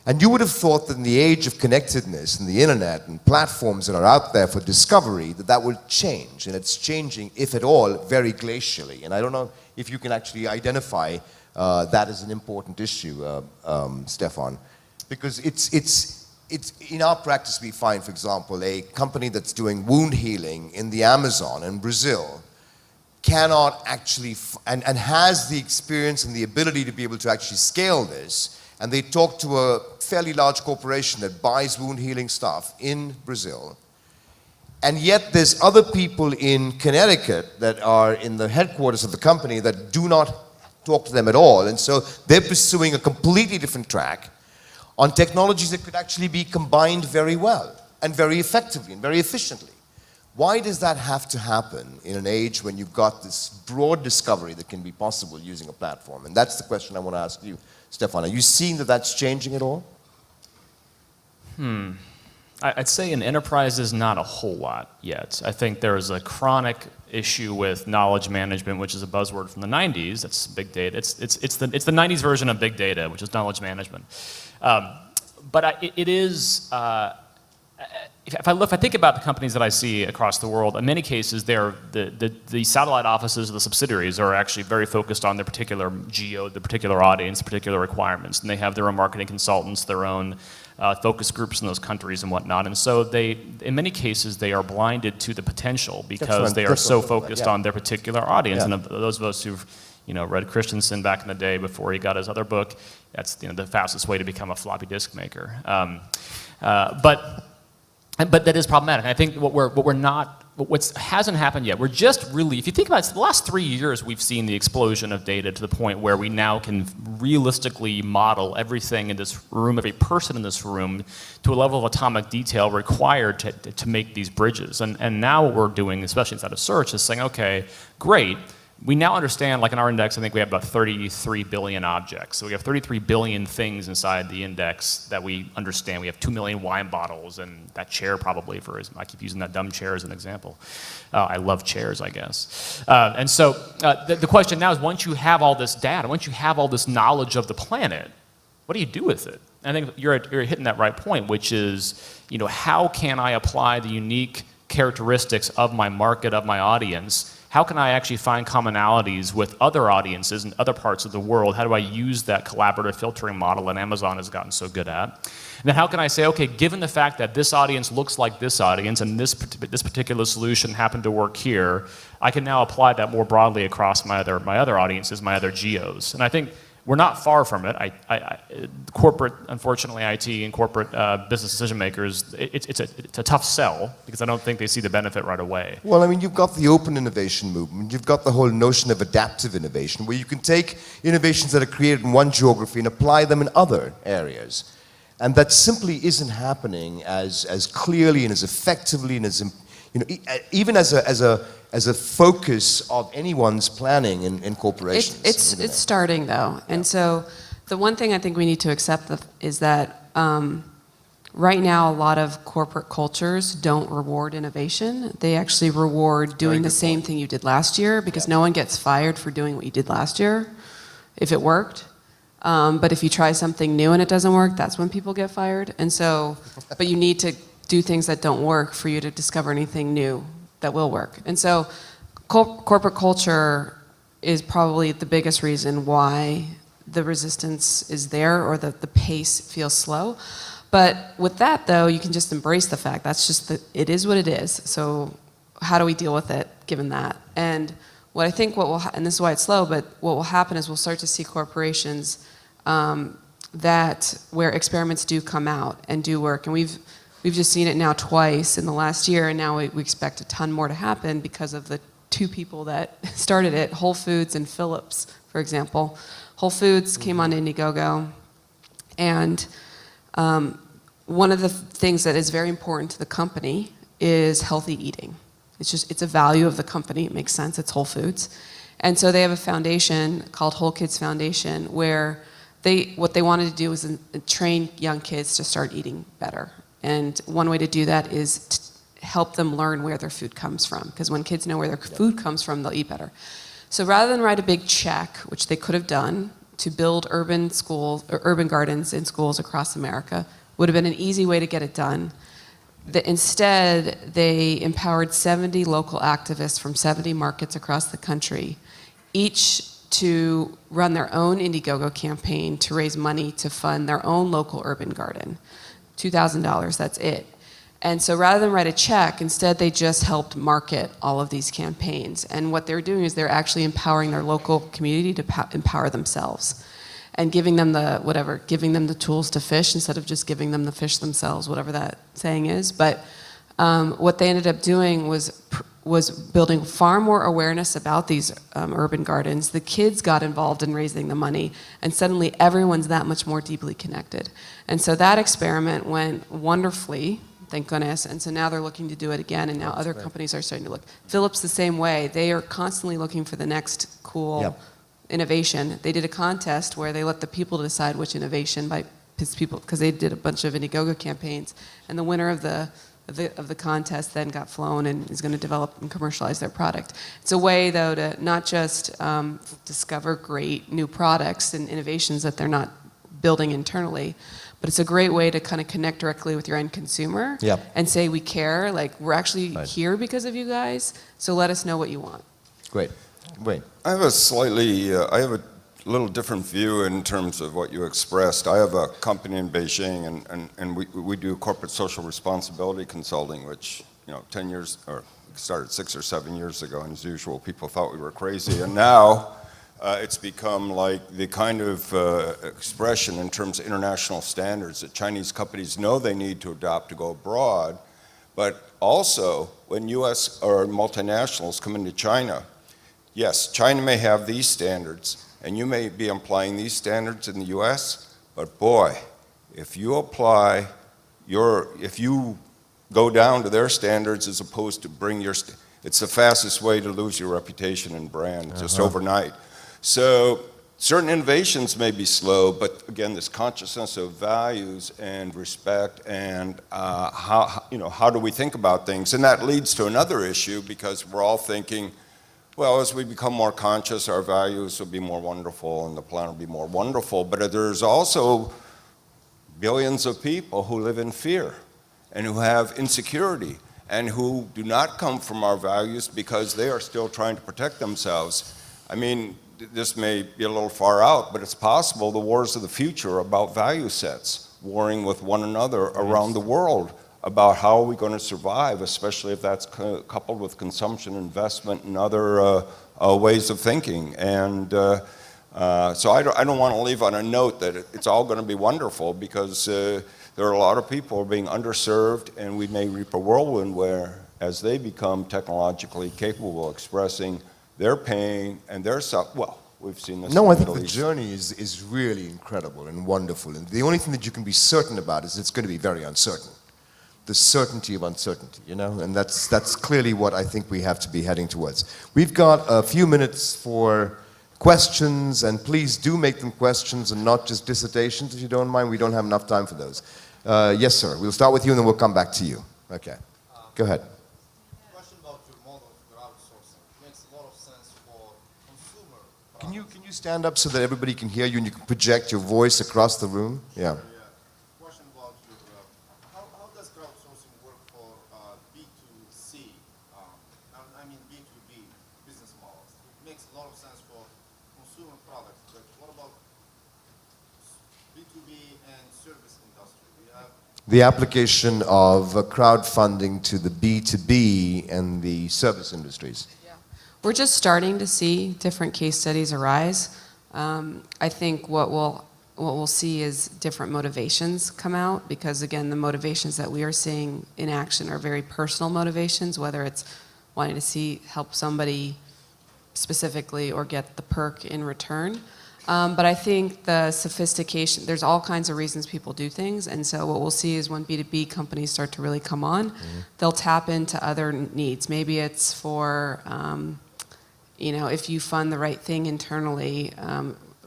And you would have thought that in the age of connectedness and the internet and platforms that are out there for discovery, that would change. And it's changing, if at all, very glacially. And I don't know if you can actually identify that as an important issue, Stefan. Because it's in our practice we find, for example, a company that's doing wound healing in the Amazon in Brazil cannot actually, and has the experience and the ability to be able to actually scale this. And they talk to a fairly large corporation that buys wound healing stuff in Brazil. And yet there's other people in Connecticut that are in the headquarters of the company that do not talk to them at all. And so they're pursuing a completely different track on technologies that could actually be combined very well and very effectively and very efficiently. Why does that have to happen in an age when you've got this broad discovery that can be possible using a platform? And that's the question I want to ask you, Stefan. Are you seeing that that's changing at all? I'd say in enterprises, not a whole lot yet. I think there is a chronic issue with knowledge management, which is a buzzword from the 90s. That's big data. It's the 90s version of big data, which is knowledge management. But it is. If I think about the companies that I see across the world, in many cases, the satellite offices of the subsidiaries are actually very focused on their particular geo, the particular audience, particular requirements, and they have their own marketing consultants, their own focus groups in those countries and whatnot. And so in many cases, they are blinded to the potential because they are so focused on their particular audience. Yeah. And those of us who've read Christensen back in the day before he got his other book, that's the fastest way to become a floppy disk maker. But that is problematic. I think what hasn't happened yet, we're just really, if you think about it, the last 3 years we've seen the explosion of data to the point where we now can realistically model everything in this room, every person in this room, to a level of atomic detail required to make these bridges. And now what we're doing, especially inside of search, is saying, okay, great, we now understand, like in our index, I think we have about 33 billion objects. So we have 33 billion things inside the index that we understand. We have 2 million wine bottles and that chair probably I keep using that dumb chair as an example. I love chairs, I guess. And so the question now is, once you have all this data, once you have all this knowledge of the planet, what do you do with it? And I think you're hitting that right point, which is, how can I apply the unique characteristics of my market, of my audience? How can I actually find commonalities with other audiences in other parts of the world? How do I use that collaborative filtering model that Amazon has gotten so good at? And then how can I say, okay, given the fact that this audience looks like this audience and this particular solution happened to work here, I can now apply that more broadly across my other audiences, my other geos. And I think we're not far from it. Corporate, unfortunately, IT and corporate business decision makers, it's a tough sell because I don't think they see the benefit right away. Well, I mean, you've got the open innovation movement. You've got the whole notion of adaptive innovation, where you can take innovations that are created in one geography and apply them in other areas. And that simply isn't happening as clearly and as effectively and as, even as a focus of anyone's planning in corporations. It's starting though, and so the one thing I think we need to accept is that right now a lot of corporate cultures don't reward innovation. They actually reward doing the same thing you did last year, because no one gets fired for doing what you did last year if it worked. But if you try something new and it doesn't work, that's when people get fired. And so, but you need to do things that don't work for you to discover anything new that will work. And so corporate culture is probably the biggest reason why the resistance is there, or the pace feels slow. But with that though, you can just embrace the fact it is what it is. So how do we deal with it given that? And what I think and this is why it's slow, but what will happen is we'll start to see corporations where experiments do come out and do work. And we've just seen it now twice in the last year, and now we expect a ton more to happen because of the two people that started it, Whole Foods and Philips, for example. Whole Foods came on Indiegogo, and one of the things that is very important to the company is healthy eating. It's a value of the company. It makes sense. It's Whole Foods. And so they have a foundation called Whole Kids Foundation, where what they wanted to do was train young kids to start eating better. And one way to do that is to help them learn where their food comes from, because when kids know where their food comes from, they'll eat better. So rather than write a big check, which they could have done, to build urban schools or urban gardens in schools across America, would have been an easy way to get it done. Instead, they empowered 70 local activists from 70 markets across the country, each to run their own Indiegogo campaign to raise money to fund their own local urban garden. $2,000, that's it. And so rather than write a check, instead they just helped market all of these campaigns. And what they're doing is they're actually empowering their local community to empower themselves, and giving them the tools to fish instead of just giving them the fish themselves, whatever that saying is. But what they ended up doing was building far more awareness about these urban gardens. The kids got involved in raising the money, and suddenly everyone's that much more deeply connected. And so that experiment went wonderfully, thank goodness, and so now they're looking to do it again, and now other companies are starting to look. Philips the same way. They are constantly looking for the next cool innovation. They did a contest where they let the people decide which innovation because they did a bunch of Indiegogo campaigns, and the winner of the contest then got flown and is going to develop and commercialize their product. It's a way, though, to not just discover great new products and innovations that they're not building internally, but it's a great way to kind of connect directly with your end consumer and say, we care, like we're actually here because of you guys, so let us know what you want. Great. Wait. I have a little different view in terms of what you expressed. I have a company in Beijing, and we do corporate social responsibility consulting, which 10 years, or started 6 or 7 years ago, and as usual, people thought we were crazy, and now it's become like the kind of expression in terms of international standards that Chinese companies know they need to adopt to go abroad, but also when U.S. or multinationals come into China, yes, China may have these standards, and you may be applying these standards in the U.S., but boy, if you if you go down to their standards as opposed to bring It's the fastest way to lose your reputation and brand, just overnight. So certain innovations may be slow, but again, this consciousness of values and respect and how do we think about things? And that leads to another issue because we're all thinking, well, as we become more conscious, our values will be more wonderful and the planet will be more wonderful. But there's also billions of people who live in fear and who have insecurity and who do not come from our values because they are still trying to protect themselves. I mean, this may be a little far out, but it's possible the wars of the future are about value sets, warring with one another around the world about how are we going to survive, especially if that's coupled with consumption, investment, and other ways of thinking. And so I don't want to leave on a note that it's all going to be wonderful because there are a lot of people who are being underserved, and we may reap a whirlwind where, as they become technologically capable of expressing their pain and their well, we've seen this. No, I think the journey is really incredible and wonderful. And the only thing that you can be certain about is it's going to be very uncertain. The certainty of uncertainty, you know, and that's clearly what I think we have to be heading towards. We've got a few minutes for questions, and please do make them questions and not just dissertations, if you don't mind. We don't have enough time for those. Yes, sir. We'll start with you, and then we'll come back to you. Okay. Go ahead. Question about your model of crowdsourcing. Makes a lot of sense for consumer products. Can you stand up so that everybody can hear you and you can project your voice across the room? Yeah. Question about your, how does crowdsourcing work for B2C, I mean B2B business models? It makes a lot of sense for consumer products, but what about B2B and service industry? Do you have The application of crowdfunding to the B2B and the service industries. We're just starting to see different case studies arise. I think what we'll see is different motivations come out because, again, the motivations that we are seeing in action are very personal motivations, whether it's wanting to help somebody specifically or get the perk in return. But I think the sophistication, there's all kinds of reasons people do things, and so what we'll see is when B2B companies start to really come on, they'll tap into other needs. Maybe it's for, if you fund the right thing internally,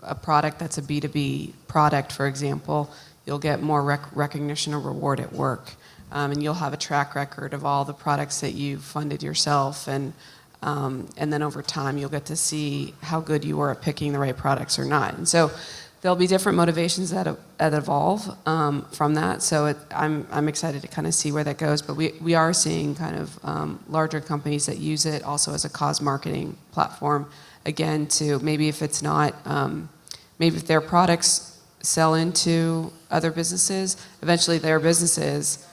a product that's a B2B product, for example, you'll get more recognition or reward at work. And you'll have a track record of all the products that you've funded yourself, and then over time you'll get to see how good you were at picking the right products or not. And so there'll be different motivations that evolve from that. So I'm excited to kind of see where that goes. But we are seeing kind of larger companies that use it also as a cause marketing platform. Again, to maybe if it's not, maybe if their products sell into other businesses, eventually their businesses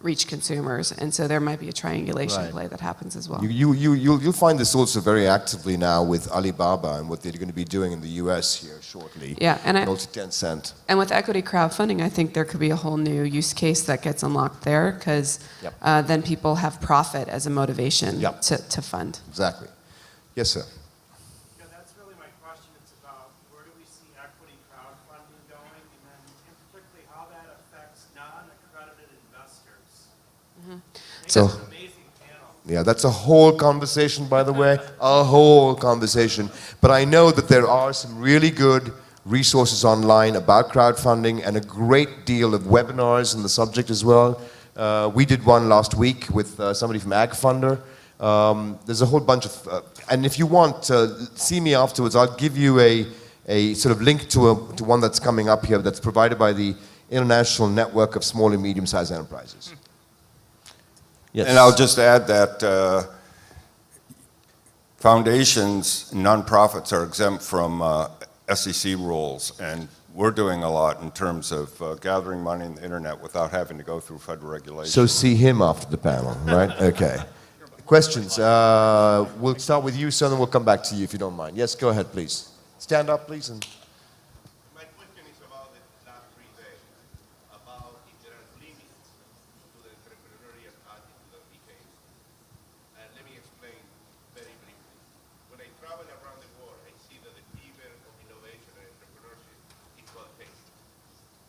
reach consumers, and so there might be a triangulation play that happens as well. You'll find this also very actively now with Alibaba and what they're going to be doing in the US here shortly. Yeah, and also Tencent. And with equity crowdfunding, I think there could be a whole new use case that gets unlocked there because then people have profit as a motivation to fund. Exactly. Yes, sir. Yeah, that's really my question. It's about where do we see equity crowdfunding going, and then particularly how that affects non-accredited investors. So, It's an amazing panel. yeah, that's a whole conversation, by the way, a whole conversation. But I know that there are some really good resources online about crowdfunding and a great deal of webinars on the subject as well. We did one last week with somebody from AgFunder. There's a whole bunch of, and if you want to see me afterwards, I'll give you a sort of link to one that's coming up here that's provided by the International Network of Small and Medium-Sized Enterprises. Yes. And I'll just add that foundations, nonprofits are exempt from SEC rules, and we're doing a lot in terms of gathering money on the internet without having to go through federal regulation. So see him after the panel, right? Okay. Questions? We'll start with you, sir, and then we'll come back to you if you don't mind. Yes, go ahead, please. Stand up, please. And My question is about the last rebate, about if there are limits to the entrepreneurial attitude of BK. Let me explain very briefly. When I travel around the world, I see that the fever of innovation and entrepreneurship is well tasted.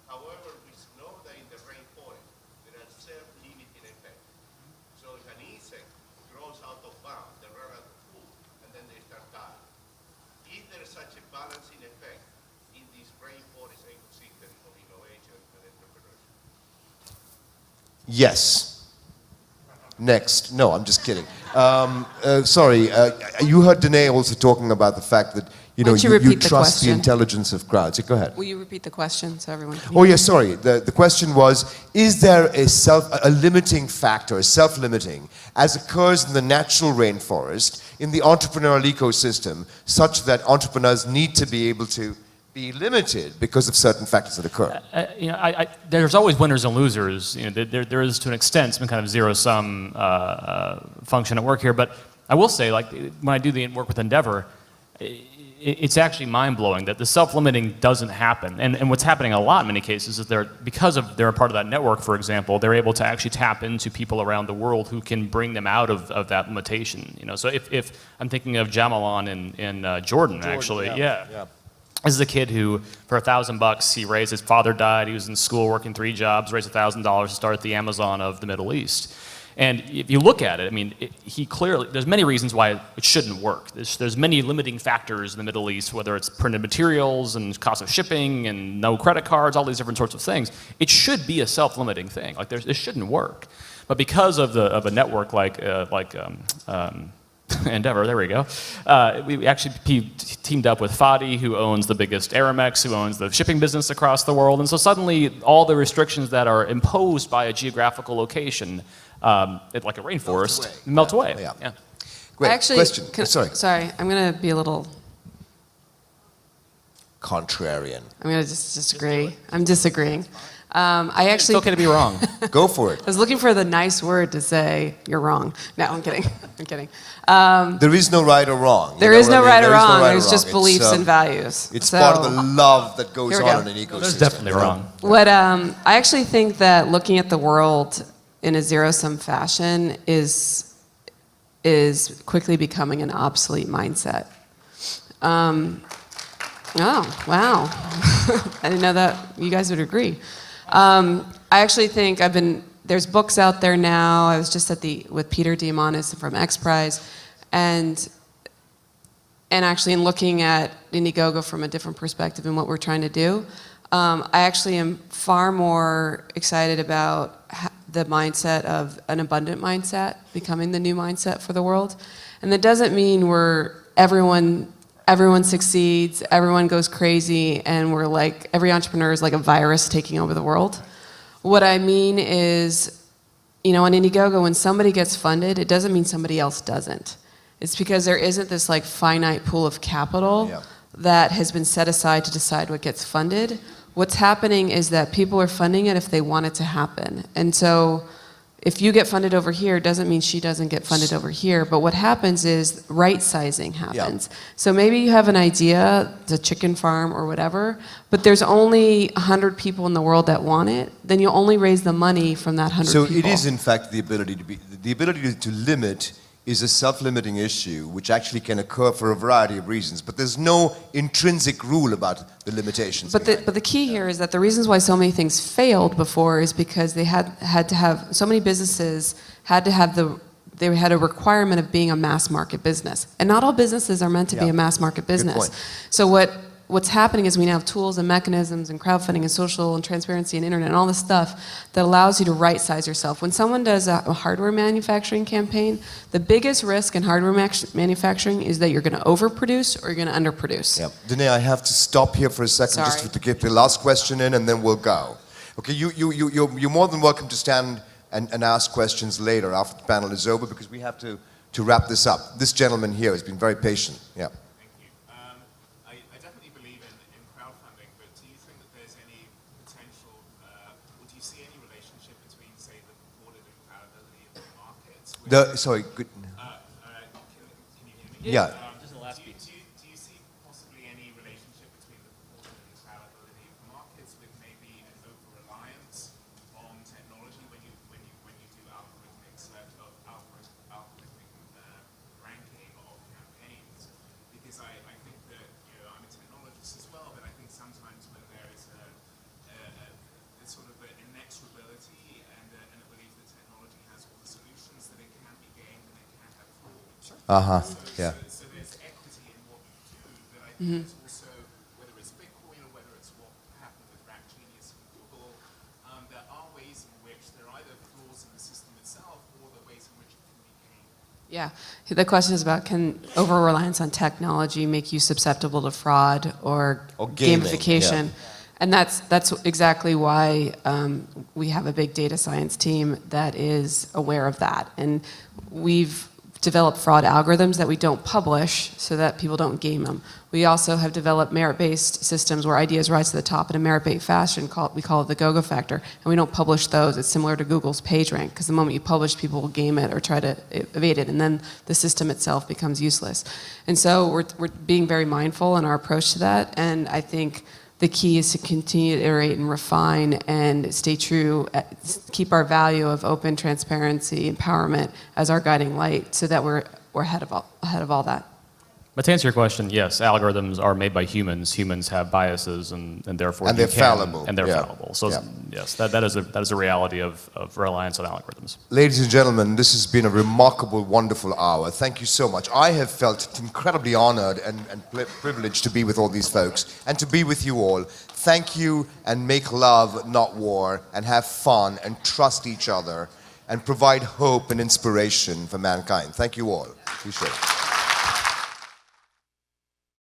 However, we know that in the rainforest, there are self-limiting effects. So if an insect grows out of bounds, Yes. Next. No, I'm just kidding. Sorry, you heard Danae also talking about the fact that Why don't you you repeat the trust the question? intelligence of crowds. Go ahead. Will you repeat the question so everyone can Oh, hear? yes, sorry. The question was, is there a limiting factor, a self-limiting, as occurs in the natural rainforest, in the entrepreneurial ecosystem, such that entrepreneurs need to be able to be limited because of certain factors that occur? There's always winners and losers. There is, to an extent, some kind of zero-sum function at work here. But I will say, like, when I do the work with Endeavor, it's actually mind-blowing that the self-limiting doesn't happen. And what's happening a lot in many cases is because they're a part of that network, for example, they're able to actually tap into people around the world who can bring them out of that limitation. So if I'm thinking of Jamalan in Jordan, actually, yeah. This is a kid who, for $1,000, he raised, his father died, he was in school working 3 jobs, raised $1,000 to start the Amazon of the Middle East. And if you look at it, I mean, he clearly, there's many reasons why it shouldn't work. There's many limiting factors in the Middle East, whether it's printed materials and cost of shipping and no credit cards, all these different sorts of things. It should be a self-limiting thing. Like, it shouldn't work. But because of a network like Endeavor, there we go. We actually teamed up with Fadi, who owns the biggest Aramex, who owns the shipping business across the world. And so suddenly, all the restrictions that are imposed by a geographical location, like a rainforest, melt away. Yeah. Great. Actually, Question. Sorry, I'm going to be a little contrarian. I'm going to just disagree. I'm disagreeing. I actually. It's okay to be wrong. Go for it. I was looking for the nice word to say you're wrong. No, I'm kidding. I'm kidding. There is no right or wrong. There is no right or wrong. There's just beliefs and values. It's part of the love that goes Here we on go. in an ecosystem. That's definitely wrong. What I actually think that looking at the world in a zero-sum fashion is quickly becoming an obsolete mindset. Oh, wow. I didn't know that you guys would agree. I actually think there's books out there now. I was just with Peter Diamandis from XPRIZE, and actually in looking at Indiegogo from a different perspective and what we're trying to do, I actually am far more excited about the mindset of an abundant mindset becoming the new mindset for the world. And that doesn't mean everyone succeeds, everyone goes crazy, and we're like, every entrepreneur is like a virus taking over the world. What I mean is, on Indiegogo, when somebody gets funded, it doesn't mean somebody else doesn't. It's because there isn't this like finite pool of capital that has been set aside to decide what gets funded. What's happening is that people are funding it if they want it to happen. And so if you get funded over here, doesn't mean she doesn't get funded over here. But what happens is right sizing happens. So maybe you have an idea, the chicken farm or whatever, but there's only 100 people in the world that want it. Then you'll only raise the money from that 100 people. So it is, in fact, the ability to limit is a self-limiting issue, which actually can occur for a variety of reasons. But there's no intrinsic rule about the limitations. But the key here is that the reasons why so many things failed before is because they had to have, so many businesses had to have they had a requirement of being a mass market business. And not all businesses are meant to be a mass market business. Good point. So what's happening is we now have tools and mechanisms and crowdfunding and social and transparency and internet and all this stuff that allows you to right size yourself. When someone does a hardware manufacturing campaign, the biggest risk in hardware manufacturing is that you're going to overproduce or you're going to underproduce. Yeah. Danae, I have to stop here for a second just to get the last question in, and then we'll go. Okay, you're more than welcome to stand and ask questions later after the panel is over, because we have to wrap this up. This gentleman here has been very patient. Yeah. I definitely believe in crowdfunding, but do you think that there's any potential, or do you see any relationship between, say, the purported infallibility of the markets? Sorry, good. Can you hear me? Yeah. Do you see possibly any relationship between the purported infallibility of the markets with maybe an over-reliance on technology when you do algorithmic search of algorithmic ranking of campaigns? Because I think that, I'm a technologist as well, but I think sometimes when there is a sort of an inexorability and a belief that technology has all the solutions, that it can be gamed and it can have fraud. Yeah. So there's equity in what you do, but I think there's also, whether it's Bitcoin or whether it's what happened with Rap Genius and Google, there are ways in which they're either Yeah, the question is about can over-reliance on technology make you susceptible to fraud or gaming, gamification? yeah. And that's exactly why we have a big data science team that is aware of that. And we've developed fraud algorithms that we don't publish so that people don't game them. We also have developed merit-based systems where ideas rise to the top in a merit-based fashion. We call it the go-go factor. And we don't publish those. It's similar to Google's PageRank, because the moment you publish, people will game it or try to evade it, and then the system itself becomes useless. And so we're being very mindful in our approach to that, and I think the key is to continue to iterate and refine and stay true, keep our value of open transparency, empowerment as our guiding light so that we're ahead of all that. But to answer your question, yes, algorithms are made by humans. Humans have biases, and therefore And they're fallible. And they're Yeah. fallible. So Yeah. yes, that is a reality of reliance on algorithms. Ladies and gentlemen, this has been a remarkable, wonderful hour. Thank you so much. I have felt incredibly honored and privileged to be with all these folks and to be with you all. Thank you, and make love, not war, and have fun and trust each other and provide hope and inspiration for mankind. Thank you all. Appreciate it.